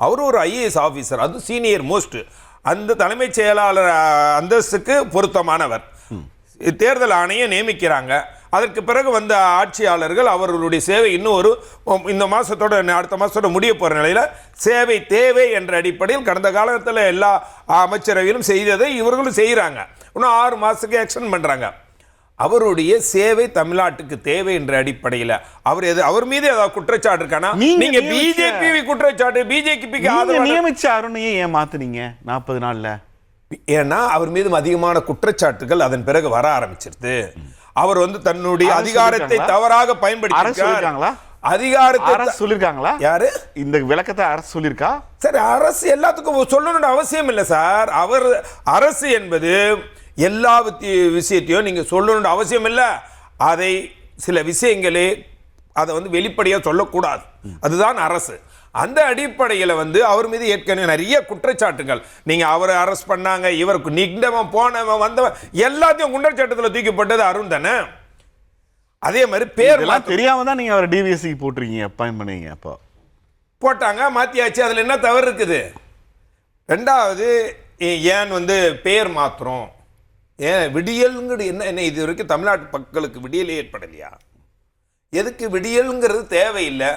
அவர் ஒரு ஐஏஎஸ் ஆஃபீஸர், அது சீனியர் மோஸ்ட், அந்த தலைமைச் செயலாளர் அந்தஸ்துக்கு பொருத்தமானவர். தேர்தல் ஆணையம் நியமிக்கிறாங்க. அதற்கு பிறகு வந்த ஆட்சியாளர்கள் அவர்களுடைய சேவை இன்னும் இந்த மாதத்தோட அடுத்த மாதத்தோட முடிய போகிற நிலையில் சேவை தேவை என்ற அடிப்படையில் கடந்த காலத்தில் எல்லா அமைச்சரவையிலும் செய்ததை இவர்களும் செய்கிறாங்க. இன்னும் 6 மாதத்துக்கு எக்ஸ்டெண்ட் பண்ணுறாங்க. அவருடைய சேவை தமிழ்நாட்டுக்கு தேவை என்ற அடிப்படையில் அவர் மீது ஏதாவது குற்றச்சாட்டு இருக்கானா? நீங்க பிஜேபி குற்றச்சாட்டு, பிஜேபிக்கு நியமிச்ச அருணையை ஏன் மாத்துனீங்க 40 நாள்ல? ஏன்னா அவர் மீது அதிகமான குற்றச்சாட்டுகள் அதன் பிறகு வர ஆரம்பிச்சிருது. அவர் தன்னுடைய அதிகாரத்தை தவறாக பயன்படுத்தியிருக்காங்களா? அதிகாரத்தை சொல்லிருக்காங்களா? யாரு இந்த விளக்கத்தை அரசு சொல்லிருக்கா? சார், அரசு எல்லாத்துக்கும் சொல்லணும்னு அவசியம் இல்லை சார். அரசு என்பது எல்லா விஷயத்தையும் நீங்க சொல்லணும்னு அவசியம் இல்லை. அதை சில விஷயங்களே அதை வெளிப்படையாக சொல்லக்கூடாது. அதுதான் அரசு. அந்த அடிப்படையில் அவர் மீது ஏற்கனவே நிறைய குற்றச்சாட்டுகள், நீங்க அவரை அரெஸ்ட் பண்ணாங்க, இவருக்கு நின்றவன் போனவன் வந்தவன் எல்லாத்தையும் குற்றச்சாட்டுல தூக்கிப்பட்டது அருண் தானே. அதே மாதிரி பேர் தெரியாம தான் நீங்க அவரை டிவிஎஸ்சிக்கு போட்டிருக்கீங்க, அப்பாயின்ட் பண்ணீங்க. அப்போ போட்டாங்க, மாத்தியாச்சு. அதுல என்ன தவறு இருக்குது? ரெண்டாவது, ஏன் பேர் மாத்திரம், ஏன் விடியல்ங்கிறது என்ன இது வரைக்கும் தமிழ்நாட்டு மக்களுக்கு விடியலே ஏற்படலையா? எதுக்கு விடியல்ங்கிறது தேவையில்லை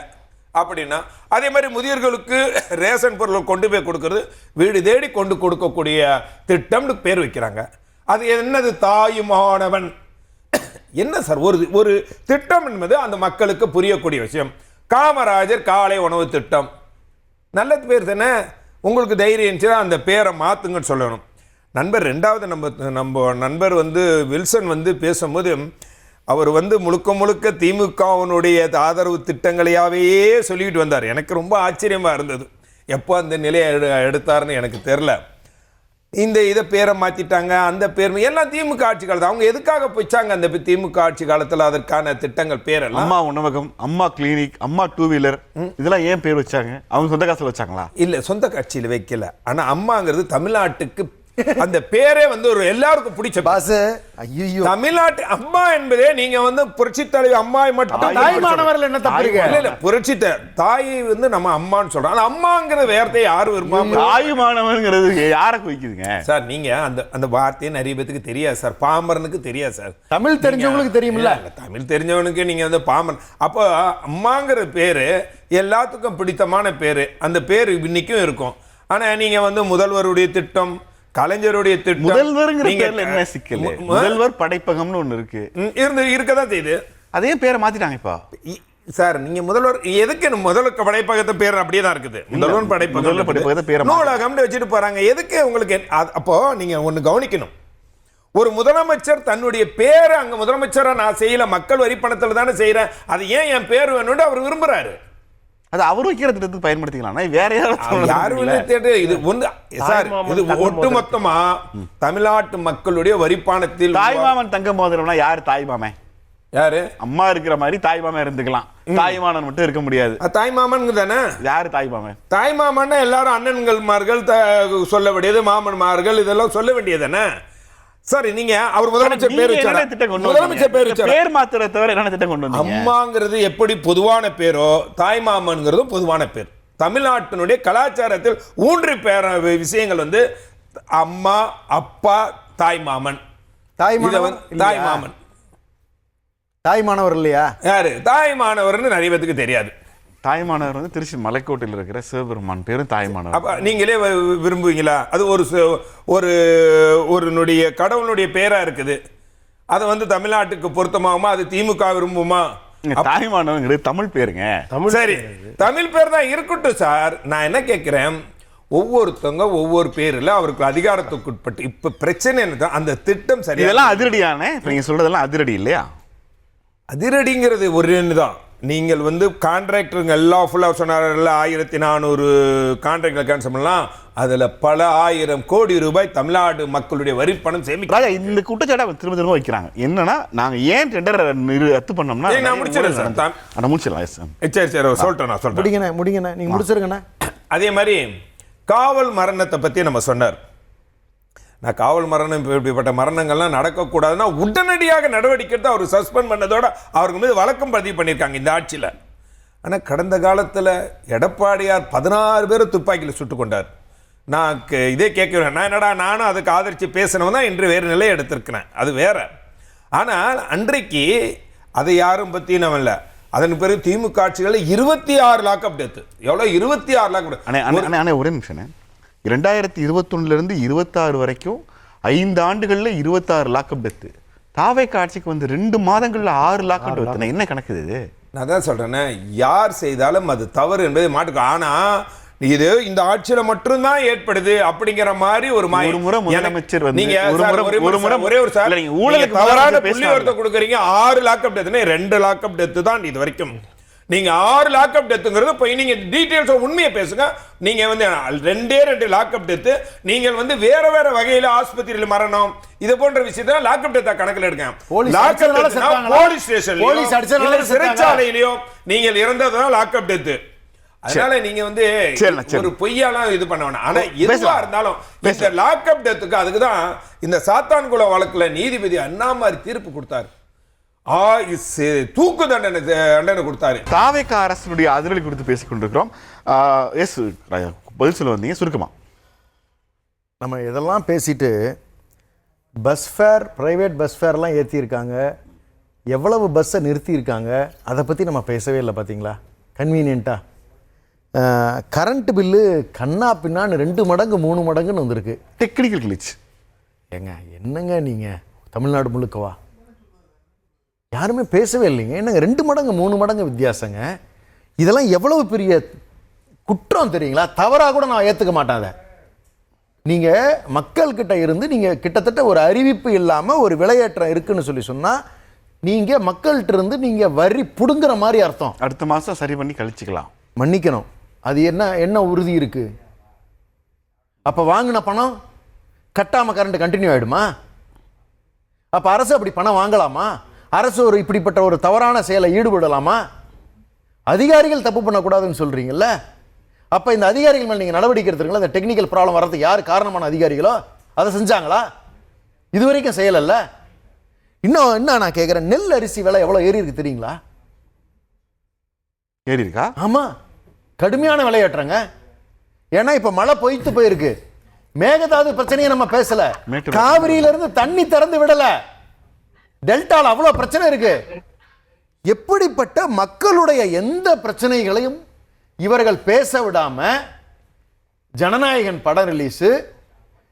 அப்படின்னா, அதே மாதிரி முதியோர்களுக்கு ரேஷன் பொருளை கொண்டு போய் கொடுக்கறது, வீடு தேடி கொண்டு கொடுக்கக்கூடிய திட்டம்னு பேர் வைக்கிறாங்க. அது என்னது? தாயுமானவன். என்ன சார் ஒரு திட்டம் என்பது அந்த மக்களுக்கு புரியக்கூடிய விஷயம். காமராஜர் காலை உணவு திட்டம், நல்ல பேர் தானே. உங்களுக்கு தைரியம் இருந்துச்சுன்னா அந்த பேரை மாத்துங்கன்னு சொல்லணும். நண்பர் ரெண்டாவது நம்ம நண்பர் வில்சன் பேசும்போது அவர் முழுக்க திமுகவினுடைய ஆதரவு திட்டங்களையாவே சொல்லிட்டு வந்தார். எனக்கு ரொம்ப ஆச்சரியமா இருந்தது. எப்போ அந்த நிலையை எடுத்தாருன்னு எனக்கு தெரியல. இதை பேரை மாத்திட்டாங்க, அந்த பேர் எல்லாம் திமுக ஆட்சி காலத்தில். அவங்க எதுக்காக போச்சாங்க அந்த திமுக ஆட்சி காலத்தில்? அதற்கான திட்டங்கள் பேர் எல்லாம் அம்மா உணவகம், அம்மா கிளினிக், அம்மா 2 வீலர், இதெல்லாம் ஏன் பேர் வச்சாங்க? அவங்க சொந்த காசுல வச்சாங்களா? இல்ல, சொந்த கட்சியில் வைக்கல. ஆனா அம்மாங்கிறது தமிழ்நாட்டுக்கு அந்த பேரே ஒரு எல்லாருக்கும் பிடிச்ச பாஸ். ஐயோ, தமிழ்நாட்டு அம்மா என்பதே நீங்க புரட்சி தலைவி அம்மாவை மட்டும் தாய்மானவர்கள் என்ன தப்பு இருக்கு? இல்ல, புரட்சி தாயை நம்ம அம்மான்னு சொல்றோம். அந்த அம்மாங்கிற வார்த்தையை யாரு விரும்பாம? தாய்மானவர்ங்கிறது யாரை குறிக்குதுங்க சார்? நீங்க அந்த வார்த்தையை நிறைய பேருக்கு தெரியாது சார், பாமரனுக்கு தெரியாது சார். தமிழ் தெரிஞ்சவங்களுக்கு தெரியுமில்ல? தமிழ் தெரிஞ்சவனுக்கு நீங்க பாமரன். அப்போ அம்மாங்கிற பேரு எல்லாத்துக்கும் பிடித்தமான பேரு. அந்த பேரு இன்னைக்கும் இருக்கும். ஆனா நீங்க முதல்வருடைய திட்டம், கலைஞருடைய திட்டம், முதல்வர்ங்கிற பேர்ல என்ன சிக்கல்? முதல்வர் படைப்பகம்னு ஒண்ணு இருக்கு, இருக்கதான் செய்யுது. அதே பேரை மாத்திட்டாங்க இப்போ. சார், நீங்க முதல்வர் எதுக்கு? முதல்வர் படைப்பகத்தை பேர் அப்படியே தான் இருக்குது. முதல்வர் படைப்பகத்தை பேர் நூலகம்னு வச்சுட்டு போறாங்க. எதுக்கு உங்களுக்கு? அப்போ நீங்க ஒண்ணு கவனிக்கணும். ஒரு முதலமைச்சர் தன்னுடைய பேரை அங்க முதலமைச்சரா நான் செய்யல, மக்கள் வரி பணத்துல தானே செய்யறேன், அது ஏன் என் பேர் வேணும்னு அவர் விரும்புறாரு. அது அவர் வைக்கிற திட்டத்துக்கு பயன்படுத்திக்கலாம். வேற யாரும் இது சார், இது ஒட்டுமொத்தமா தமிழ்நாட்டு மக்களுடைய வரிப்பணத்தில். தாய்மாமன் தங்க மோதிரம்னா யாரு தாய்மாமன்? யாரு? அம்மா இருக்கிற மாதிரி தாய்மாமன் இருந்துக்கலாம், தாய்மாமன் மட்டும் இருக்க முடியாது. தாய்மாமன் தானே. யாரு தாய்மாமன்? தாய்மாமன்னா எல்லாரும் அண்ணன்கள்மார்கள் சொல்ல வேண்டியது, மாமன்மார்கள் இதெல்லாம் சொல்ல வேண்டியது தானே. சரி, நீங்க அவர் முதலமைச்சர் பேர் வச்சாரு, முதலமைச்சர் பேர் வச்சாரு, பேர் மாத்திர தவிர என்ன திட்டம் கொண்டு வந்தீங்க? அம்மாங்கிறது எப்படி பொதுவான பேரோ தாய்மாமன்ங்கிறதும் பொதுவான பேர். தமிழ்நாட்டினுடைய கலாச்சாரத்தில் ஊன்றி பேர விஷயங்கள் அம்மா, அப்பா, தாய்மாமன். தாய்மாமன் தாய்மானவர் இல்லையா? யாரு தாய்மானவர்னு நிறைய பேருக்கு தெரியாது. தாய்மானவர் திருச்சி மலைக்கோட்டையில் இருக்கிற சிவபெருமான் பேரும் தாய்மானவர். அப்ப நீங்களே விரும்புவீங்களா? அது ஒரு கடவுளுடைய பேரா இருக்குது. அதை தமிழ்நாட்டுக்கு பொருத்தமாகுமா? அது திமுக விரும்புமா? தாய்மானவங்கிறது தமிழ் பேருங்க. சரி, தமிழ் பேர் தான் இருக்கட்டும் சார். நான் என்ன கேட்கிறேன், ஒவ்வொருத்தவங்க ஒவ்வொரு பேர்ல அவருக்கு அதிகாரத்துக்கு உட்பட்டு. இப்ப பிரச்சனை என்ன? அந்த திட்டம் சரி, இதெல்லாம் அதிரடியான நீங்க சொல்றதெல்லாம் அதிரடி இல்லையா? அதிரடிங்கிறது ஒரு தான். நீங்கள் கான்ட்ராக்டருங்க எல்லாம் ஃபுல்லாக சொன்னார்ல, 1400 கான்ட்ராக்டர் கேன்சல் பண்ணலாம். அதில் பல 1000 கோடி ரூபாய் தமிழ்நாடு மக்களுடைய வரி பணம் சேமிக்க. இந்த குற்றச்சாட்டை திரும்ப திரும்ப வைக்கிறாங்க. என்னன்னா, நாங்கள் ஏன் டெண்டர் ரத்து பண்ணோம்னா, நான் முடிச்சிடறேன் சார். முடிச்சிடலாம். சரி, சொல்லிட்டேன். நான் சொல்றேன், முடிங்கண்ணே, நீங்க முடிச்சிருங்கண்ணே. அதே மாதிரி காவல் மரணத்தை பற்றி நம்ம சொன்னார். நான் காவல் மரணம், இப்படிப்பட்ட மரணங்கள்லாம் நடக்கக்கூடாதுன்னா உடனடியாக நடவடிக்கை எடுத்து அவர் சஸ்பெண்ட் பண்ணதோட அவருக்கு மீது வழக்கம் பதிவு பண்ணியிருக்காங்க இந்த ஆட்சியில். ஆனால் கடந்த காலத்தில் எடப்பாடியார் 16 பேரை துப்பாக்கியில் சுட்டு கொண்டார். நான் இதே கேட்கிறேன், நான் என்னடா நானும் அதுக்கு ஆதரித்து பேசினவன் தான் இன்று வேறு நிலையை எடுத்திருக்கிறேன், அது வேற. ஆனால் அன்றைக்கு அதை யாரும் பற்றினவன் இல்லை. அதன் பிறகு திமுக ஆட்சிகள் 26 லாக்அப் டெத்து. எவ்வளோ? 26 லாக்அப். அண்ணே ஒரே நிமிஷம். 2021 26 வரைக்கும் 5 ஆண்டுகளில் 26 லாக்அப் டெத்து. தாவேக்கா ஆட்சிக்கு வந்து 2 மாதங்களில் 6 லாக்அப் டெத்து. என்ன கணக்கு இது? நான் தான் சொல்றேனே, யார் செய்தாலும் அது தவறு என்பதை மாட்டுக்கும். ஆனா இது இந்த ஆட்சியில மட்டும்தான் ஏற்படுது அப்படிங்கிற மாதிரி ஒரு முறை முதலமைச்சர் வந்து ஒரே ஒரு சார் ஊழலுக்கு தவறான புள்ளிவிவரத்தை கொடுக்குறீங்க. 6 லாக்அப் டெத்துனா 2 லாக்அப் டெத்து தான் இது வரைக்கும். நீங்க 6 லாக்அப் டெத்துங்கிறது போய் நீங்க டீடைல்ஸ் உண்மையை பேசுங்க. நீங்க வந்து 2 லாக்அப் டெத்து. நீங்கள் வந்து வேற வேற வகையில ஆஸ்பத்திரியில் மரணம் இது போன்ற விஷயத்தை லாக்அப் டெத்தா கணக்கில் எடுக்க. போலீஸ் ஸ்டேஷன்லயோ சிறைச்சாலையிலயோ நீங்கள் இறந்ததுதான் லாக்அப் டெத்து. அதனால நீங்க வந்து ஒரு பொய்யாலாம் இது பண்ண வேணாம். ஆனா எதுவா இருந்தாலும் இந்த லாக்அப் டெத்துக்கு அதுக்குதான் இந்த சாத்தான்குள வழக்குல நீதிபதி அண்ணாமலை தீர்ப்பு கொடுத்தாரு. தூக்கு தண்டனை கொடுத்தாரு. தாவேக்கா அரசுடைய அதிரடி குறித்து பேசிக் கொண்டிருக்கிறோம். பதில் சொல்ல வந்தீங்க சுருக்கமா. நம்ம இதெல்லாம் பேசிட்டு பஸ் ஃபேர், பிரைவேட் பஸ் ஃபேர்லாம் ஏற்றிருக்காங்க, எவ்வளவு பஸ்ஸை நிறுத்தியிருக்காங்க, அதை பற்றி நம்ம பேசவே இல்லை. பார்த்தீங்களா கன்வீனியண்ட்டாக? கரண்ட் பில்லு கண்ணா பின்னான்னு 2 மடங்கு 3 மடங்குன்னு வந்திருக்கு. டெக்னிக்கல் கிளிச். ஏங்க என்னங்க நீங்கள் தமிழ்நாடு முழுக்கவா? யாருமே பேசவே இல்லைங்க. என்னங்க 2 மடங்கு 3 மடங்கு வித்தியாசங்க? இதெல்லாம் எவ்வளவு பெரிய குற்றம் தெரியுங்களா? தவறாக கூட நான் ஏற்றுக்க மாட்டேன் அதை. நீங்கள் மக்கள்கிட்ட இருந்து நீங்கள் கிட்டத்தட்ட ஒரு அறிவிப்பு இல்லாமல் ஒரு விலையேற்றம் இருக்குன்னு சொன்னால் நீங்கள் மக்கள்கிட்ட இருந்து நீங்கள் வரி பிடுங்குற மாதிரி அர்த்தம். அடுத்த மாதம் சரி பண்ணி கழிச்சிக்கலாம். மன்னிக்கணும், அது என்ன உறுதி இருக்குது? அப்போ வாங்கின பணம் கட்டாமல் கரண்ட் கண்டினியூ ஆகிடுமா? அப்போ அரசு அப்படி பணம் வாங்கலாமா? அரசு ஒரு இப்படிப்பட்ட ஒரு தவறான செயலை ஈடுபடலாமா? அதிகாரிகள் தப்பு பண்ணக்கூடாதுன்னு சொல்கிறீங்கல்ல, அப்போ இந்த அதிகாரிகள் மேலே நீங்கள் நடவடிக்கை எடுத்துருங்களா? இந்த டெக்னிக்கல் ப்ராப்ளம் வர்றதுக்கு யார் காரணமான அதிகாரிகளோ அதை செஞ்சாங்களா? இது வரைக்கும் செய்யலைல்ல. இன்னும் நான் கேட்குறேன், நெல் அரிசி விலை எவ்வளோ ஏறி இருக்கு தெரியுங்களா? ஏறி இருக்கா? ஆமாம், கடுமையான விலையேற்றங்க. ஏன்னா இப்போ மழை பொய்த்து போயிருக்கு. மேகதாது பிரச்சனையை நம்ம பேசல, காவிரியிலிருந்து தண்ணி திறந்து விடல, டெல்டால அவ்வளோ பிரச்சனை இருக்கு. எப்படிப்பட்ட மக்களுடைய எந்த பிரச்சனைகளையும் இவர்கள் பேச விடாம ஜனநாயகன் படம் ரிலீஸு,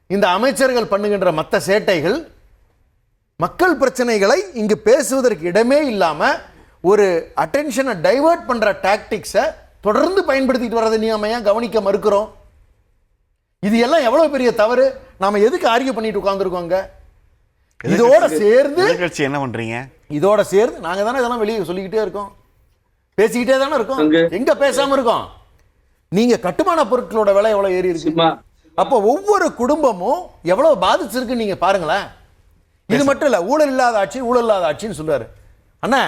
இந்த அமைச்சர்கள் பண்ணுகின்ற மற்ற சேட்டைகள், மக்கள் பிரச்சனைகளை இங்கு பேசுவதற்கு இடமே இல்லாம ஒரு அட்டென்ஷனை டைவர்ட் பண்ற டாக்டிக்ஸை தொடர்ந்து பயன்படுத்திட்டு வரதை நாம ஏன் கவனிக்க மறுக்கிறோம்? இது எல்லாம் எவ்வளவு பெரிய தவறு. நாம எதுக்கு ஆர்கியூ பண்ணிட்டு உட்கார்ந்துருக்கோங்க? இதோட சேர்ந்து என்ன பண்றீங்க? இதோட சேர்ந்து நாங்க தானே இதெல்லாம் வெளியே சொல்லிக்கிட்டே இருக்கோம், பேசிக்கிட்டே தானே இருக்கோம். எங்க பேசாம இருக்கோம்? நீங்க கட்டுமான பொருட்களோட விலை எவ்வளவு ஏறி இருக்கு. அப்போ ஒவ்வொரு குடும்பமும் எவ்வளவு பாதிச்சிருக்கு நீங்க பாருங்களேன். இது மட்டும் இல்ல, ஊழல் இல்லாத ஆட்சி, ஊழல் இல்லாத ஆட்சின்னு சொல்றாரு. அண்ணா,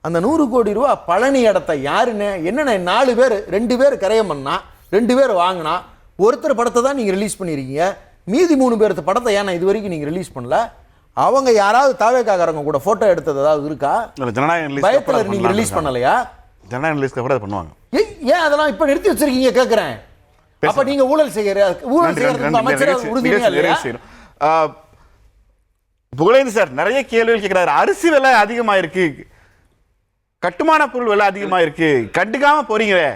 அந்த 100 கோடி ரூபா பழனி இடத்தை யாருன்னு என்னென்ன 4 பேர் 2 பேர் கரையம் பண்ணா, 2 பேர் வாங்கினா, ஒருத்தர் படத்தை தான் நீங்க ரிலீஸ் பண்ணிருக்கீங்க. மீதி 3 பேர்த்து படத்தை ஏன்னா இது வரைக்கும் நீங்க ரிலீஸ் பண்ணல? அவங்க யாராவது தாவேக்காரங்க கூட போட்டோ எடுத்தது ஏதாவது இருக்கா? பயத்துல நீங்க ரிலீஸ் பண்ணலையா? ஜனநாயக ரிலீஸ்க்கு கூட பண்ணுவாங்க. ஏன் அதெல்லாம் இப்ப நிறுத்தி வச்சிருக்கீங்க கேக்குறேன். அப்ப நீங்க ஊழல் செய்யறதுக்கு அமைச்சர் உறுதியா இல்லையா? புகழேந்தி சார் நிறைய கேள்விகள் கேட்கிறாரு. அரிசி விலை அதிகமா இருக்கு, கட்டுமான பொருள் விலை அதிகமா இருக்கு, கண்டுக்காம போறீங்களே.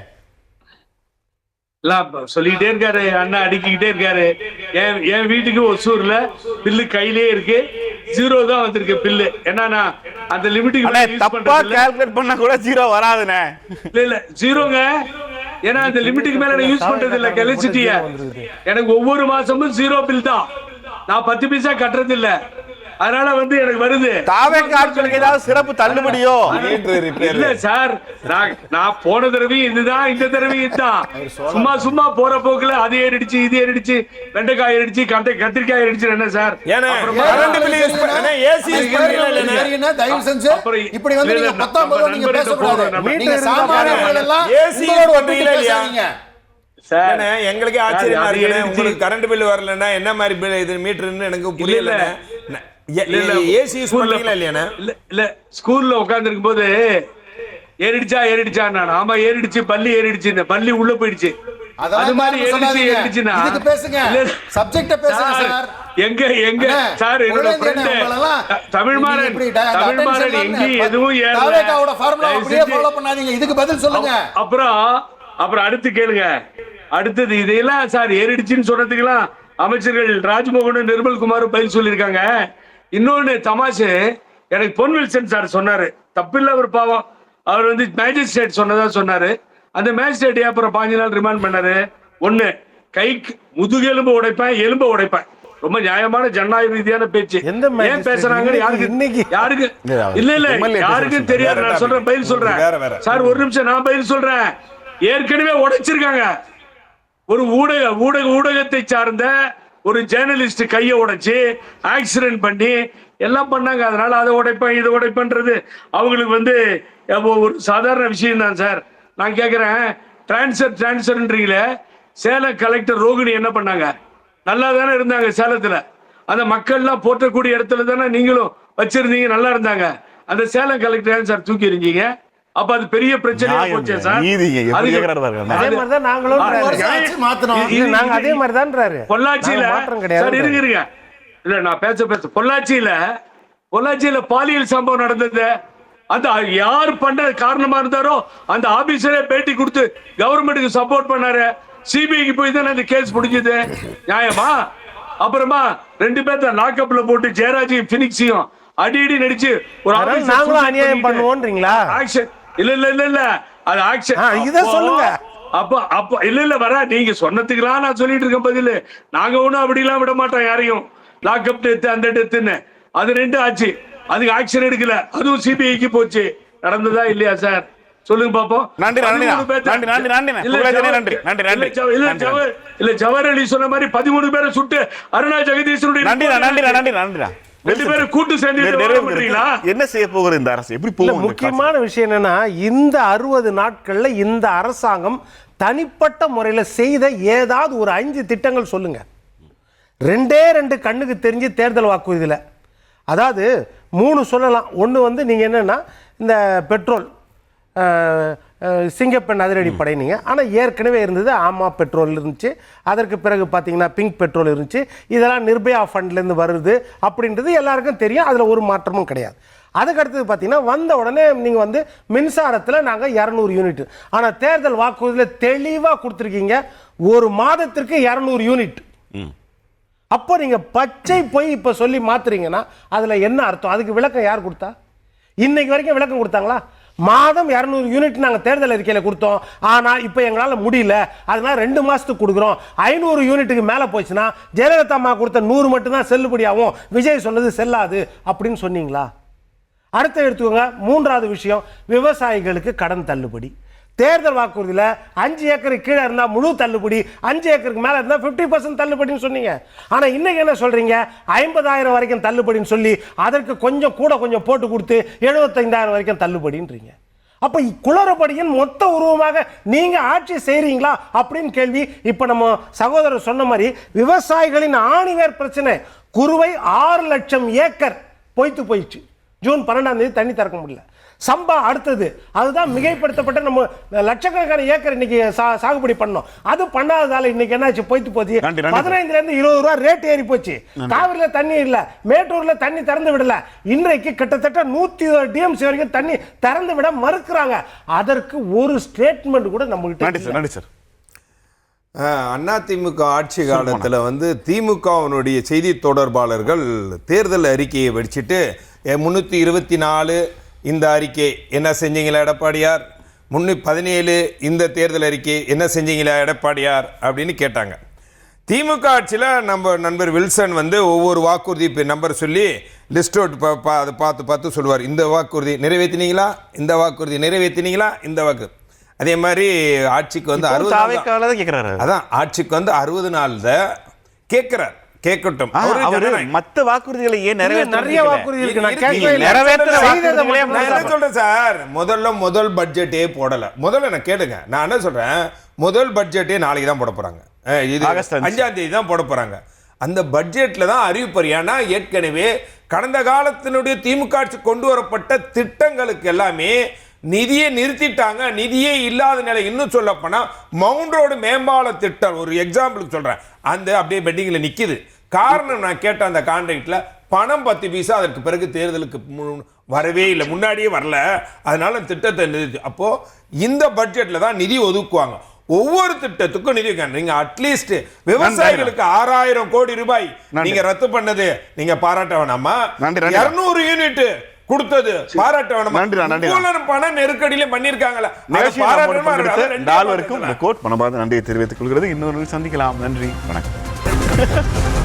சொல்லிக்கிட்டே இருக்காரு அண்ணா, அடிக்கிட்டே இருக்காரு. என் வீட்டுக்கு ஒசூர்ல பில்லு கையிலே இருக்கு, 0 தான் வந்திருக்கு பில்லு. என்னன்னா அந்த லிமிட்டுக்கு தப்பா கால்குலேட் பண்ணா கூட 0 வராதுனே. இல்ல 0ங்க. ஏன்னா அந்த லிமிட்டுக்கு மேல நான் யூஸ் பண்றது இல்ல எலக்ட்ரிசிட்டிய. எனக்கு ஒவ்வொரு மாசமும் 0 பில் தான், நான் 10 பைசா கட்டுறது இல்ல. அதனால வந்து எனக்கு வருது. தாவேக்கா ஆட்களுக்கு ஏதாவது சிறப்பு தள்ளுபடியோ? இல்ல சார், நான் போன தடவையும் இதுதான், இந்த தடவையும் இதுதான். சும்மா போற போக்குல அது ஏறிடுச்சு, இது ஏறிடுச்சு, வெண்டைக்காய் ஏறிடுச்சு, கத்திரிக்காய் ஏறிடுச்சு. என்ன சார் தயவு செஞ்சு இப்படி வந்து நீங்க 19 நீங்க பேசக்கூடாது. நீங்க சாமானியர்கள் எல்லாம் சார் எங்களுக்கே ஆச்சரியமா இருக்கு. உங்களுக்கு கரண்ட் பில் வரலன்னா என்ன மாதிரி பில் இது மீட்டர்னு எனக்கு புரியல. ஸ்கூல்ல உட்கார்ந்து இருக்கும் போது ஏறிடுச்சா நான் ஆமா ஏறிடுச்சு, பள்ளி ஏறிடுச்சு, இந்த பள்ளி உள்ள போயிடுச்சு. அது மாதிரி ஏறிடுச்சுன்னா இதுக்கு பேசுங்க, சப்ஜெக்ட்ட பேசுங்க சார். எங்க சார் என்னோட ஃப்ரெண்ட் தமிழ்மாறன் எங்க எதுவும் தாவேகாவோட ஃபார்முலா அப்படியே ஃபாலோ பண்ணாதீங்க, இதுக்கு பதில் சொல்லுங்க. அப்புறம் அடுத்து கேளுங்க. அடுத்தது இதெல்லாம் சார் ஏறிடுச்சுன்னு சொன்னதுக்கெல்லாம் அமைச்சர்கள் ராஜ்மோகனும் நிர்மல்குமாரும் பதில் சொல்லியிருக்காங்க. இன்னொன்னு தமாஷு, எனக்கு பொன்வில்சன் சார் சொன்னாரு, தப்பில்ல அவர் பாவம், அவர் வந்து மேஜிஸ்ட்ரேட் சொன்னதா சொன்னாரு. அந்த மேஜிஸ்ட்ரேட் அப்புறம் 5 நாள் ரிமாண்ட் பண்ணாரு. ஒண்ணு, கைக்கு முதுகெலும்பு உடைப்பேன், எலும்பு உடைப்பேன். ரொம்ப நியாயமான ஜனநாயக ரீதியான பேச்சு. ஏன் பேசுறாங்க யாருக்கு இல்ல யாருக்கும் தெரியாது. நான் சொல்றேன், பதில் சொல்றேன் சார், ஒரு நிமிஷம் நான் பதில் சொல்றேன். ஏற்கனவே உடைச்சிருக்காங்க. ஒரு ஊடகத்தை சார்ந்த ஒரு ஜேர்னலிஸ்ட் கையை உடைச்சு ஆக்சிடென்ட் பண்ணி எல்லாம் பண்ணாங்க. அதனால அதை உடைப்பேன் இதை உடைப்பேன்றது அவங்களுக்கு வந்து ஒரு சாதாரண விஷயம் தான் சார். நான் கேட்கிறேன், டிரான்ஸ்ஃபர்ன்றீங்களே, சேலம் கலெக்டர் ரோகிணி என்ன பண்ணாங்க? நல்லா தானே இருந்தாங்க சேலத்துல. அந்த மக்கள்லாம் போற்றக்கூடிய இடத்துல தானே நீங்களும் வச்சிருந்தீங்க, நல்லா இருந்தாங்க. அந்த சேலம் கலெக்டர் சார் தூக்கி எறிஞ்சீங்க. அப்ப அது பெரிய பிரச்சனையா போச்சு சார். பொள்ளாச்சியில இல்ல நான் பேச பொள்ளாச்சியில பாலியல் சம்பவம் நடந்தது. அந்த யார் பண்ண காரணமா இருந்தாரோ அந்த ஆபீசரே பேட்டி கொடுத்து கவர்மெண்ட்டுக்கு சப்போர்ட் பண்ணாரு. சிபிஐக்கு போய் தானே அந்த கேஸ் முடிஞ்சது. நியாயமா? அப்புறமா 2 பேர்த்த லாக்அப்ல போட்டு ஜெயராஜையும் பினிக்ஸையும் அடி நடிச்சு ஒரு நாங்களும் அநியாயம் பண்ணுவோம்ன்றீங்களா? ஆக்ஷன் இல்ல அது ஆக்ஷன் இத சொல்லுங்க. அப்ப இல்ல வர நீங்க சொன்னதுக்குலாம் நான் சொல்லிட்டு இருக்கேன் பதில். நாங்க ஒண்ணும் அப்படிலாம் விட மாட்டோம் யாரையும். லாக்அப் டெத் அந்த டெத்துன்னு அது 2 ஆச்சு. அதுக்கு ஆக்ஷன் எடுக்கல, அதுவும் சிபிஐக்கு போச்சு. நடந்ததா இல்லையா சார்? சொல்லுங்க பாப்போம். இல்ல ஜவஹர் அலி சொன்ன மாதிரி 13 பேரை சுட்டு அருணா ஜெகதீசனுடைய 2 பேரும் கூட்டு சேர்ந்து என்ன செய்ய போகிற இந்த அரசு எப்படி போகும்? முக்கியமான விஷயம் என்னன்னா, இந்த 60 நாட்கள்ல இந்த அரசாங்கம் தனிப்பட்ட முறையில் செய்த ஏதாவது ஒரு 5 திட்டங்கள் சொல்லுங்க. 2 கண்ணுக்கு தெரிஞ்சு தேர்தல் வாக்குறுதியில், அதாவது 3 சொல்லலாம். ஒன்று வந்து நீங்கள் என்னென்னா, இந்த பெட்ரோல் சிங்கப்பெண் அதிரடி படை நீங்கள், ஆனால் ஏற்கனவே இருந்தது ஆமா பெட்ரோல் இருந்துச்சு. அதற்கு பிறகு பார்த்தீங்கன்னா பிங்க் பெட்ரோல் இருந்துச்சு. இதெல்லாம் நிர்பயா ஃபண்ட்லேருந்து வருது அப்படின்றது எல்லாருக்கும் தெரியும், அதில் ஒரு மாற்றமும் கிடையாது. அதுக்கு அடுத்தது பார்த்தீங்கன்னா, வந்த உடனே நீங்கள் வந்து மின்சாரத்தில் நாங்கள் 200 யூனிட், ஆனால் தேர்தல் வாக்குறுதியில் தெளிவாக கொடுத்துருக்கீங்க, ஒரு மாதத்திற்கு 200 யூனிட். அப்போ நீங்கள் பச்சை போய் இப்போ சொல்லி மாத்துறீங்கன்னா அதில் என்ன அர்த்தம்? அதுக்கு விளக்கம் யார் கொடுத்தா? இன்னைக்கு வரைக்கும் விளக்கம் கொடுத்தாங்களா? மாதம் 200 யூனிட் நாங்கள் தேர்தல் அறிக்கையில் கொடுத்தோம், ஆனால் இப்போ எங்களால் முடியல, அதனால 2 மாதத்துக்கு கொடுக்குறோம். 500 யூனிட்டுக்கு மேலே போச்சுன்னா ஜெயலலிதா அம்மா கொடுத்த 100 மட்டும்தான் செல்லுபடியாகும், விஜய் சொன்னது செல்லாது அப்படின்னு சொன்னீங்களா? அடுத்து எடுத்துக்கோங்க. 3வது விஷயம், விவசாயிகளுக்கு கடன் தள்ளுபடி. தேர்தல் வாக்குறுதியில் 5 ஏக்கருக்கு கீழே இருந்தால் முழு தள்ளுபடி, 5 ஏக்கருக்கு மேலே இருந்தால் 50% தள்ளுபடின்னு சொன்னீங்க. ஆனால் இன்னைக்கு என்ன சொல்றீங்க? 50,000 வரைக்கும் தள்ளுபடின்னு சொல்லி அதற்கு கொஞ்சம் போட்டு கொடுத்து 75,000 வரைக்கும் தள்ளுபடின்றீங்க. அப்போ குளறுபடியின் மொத்த உருவமாக நீங்க ஆட்சி செய்றீங்களா அப்படின்னு கேள்வி. இப்போ நம்ம சகோதரர் சொன்ன மாதிரி விவசாயிகளின் ஆணிவேர் பிரச்சனை. குறுவை 6 லட்சம் ஏக்கர் போயிடுச்சு. ஜூன் 12ஆம் தேதி தண்ணி திறக்க முடியல. சம்பா அடுத்தது, அதுதான் மிகைப்படுத்தப்பட்ட நம்ம லட்சக்கணக்கான ஏக்கர் இன்னைக்கு சாகுபடி பண்ணோம். அது பண்ணாததால இன்னைக்கு என்னாச்சு? போயிட்டு போச்சு. 15 இருந்து 20 ரூபா ரேட் ஏறி போச்சு. காவிரியில தண்ணி இல்ல, மேட்டூர்ல தண்ணி திறந்து விடல. இன்றைக்கு கிட்டத்தட்ட 120 டிஎம்சி வரைக்கும் தண்ணி திறந்து விட மறுக்கிறாங்க. அதற்கு ஒரு ஸ்டேட்மெண்ட் கூட நம்ம கிட்ட. அதிமுக ஆட்சி காலத்தில் வந்து திமுகவினுடைய செய்தி தொடர்பாளர்கள் தேர்தல் அறிக்கையை வச்சுட்டு 324 இந்த அறிக்கை என்ன செஞ்சீங்களா எடப்பாடியார், 317 இந்த தேர்தல் அறிக்கை என்ன செஞ்சீங்களா எடப்பாடியார் அப்படின்னு கேட்டாங்க. திமுக ஆட்சியில் நம்ம நண்பர் வில்சன் வந்து ஒவ்வொரு வாக்குறுதி நம்பர் சொல்லி லிஸ்ட் அவுட் அதை பார்த்து சொல்லுவார். இந்த வாக்குறுதி நிறைவேற்றினீங்களா, இந்த வாக்குறுதி நிறைவேற்றினீங்களா, இந்த வாக்கு. அதே மாதிரி ஆட்சிக்கு வந்து 60 கேட்குறாரு. அதான் ஆட்சிக்கு வந்து 60 நாள் கேட்குறார். கேட்கட்டும். மத்த வாக்குறுதிகளை ஏன் நிறைய வாக்குறுதி இருக்கு, நான் என்ன சொல்றேன் சார், முதல் பட்ஜெட்டே போடல. முதல்ல நான் கேளுங்க, நான் என்ன சொல்றேன், முதல் பட்ஜெட்டே நாளைக்கு தான் போட போறாங்க. இது 5ஆம் தேதி தான் போட போறாங்க. அந்த பட்ஜெட்ல தான் அறிவிப்பறியானா ஏற்கனவே கடந்த காலத்தினுடைய திமுக ஆட்சி கொண்டு வரப்பட்ட திட்டங்களுக்கு எல்லாமே நிதியை நிறுத்திட்டாங்க. நிதியே இல்லாத நிலை. இன்னும் சொல்ல போனா மவுண்ட் ரோடு மேம்பால திட்டம் ஒரு எக்ஸாம்பிளுக்கு சொல்றேன், அந்த அப்படியே பெட்டிங்ல நிக்குது. காரணம் நான் கேட்ட அந்த கான்ட்ராக்ட்ல பணம் 10 பைசா அதற்கு பிறகு தேர்தலுக்கு வரவே இல்லை, முன்னாடியே வரல. அதனால திட்டத்தை நிறுத்தி. அப்போ இந்த பட்ஜெட்ல தான் நிதி ஒதுக்குவாங்க. ஒவ்வொரு திட்டத்துக்கும் நிதி. நீங்க அட்லீஸ்ட் விவசாயிகளுக்கு 6000 கோடி ரூபாய் நீங்க ரத்து பண்ணது நீங்க பாராட்ட வேணாமா? 200 யூனிட் கொடுத்தது பாராட்ட வேணாமா? பண நெருக்கடியில பண்ணிருக்காங்களா? டாலருக்கும் கோட் மனமார்ந்த நன்றியை தெரிவித்துக் கொள்கிறது. இன்னொரு சந்திக்கலாம். நன்றி, வணக்கம்.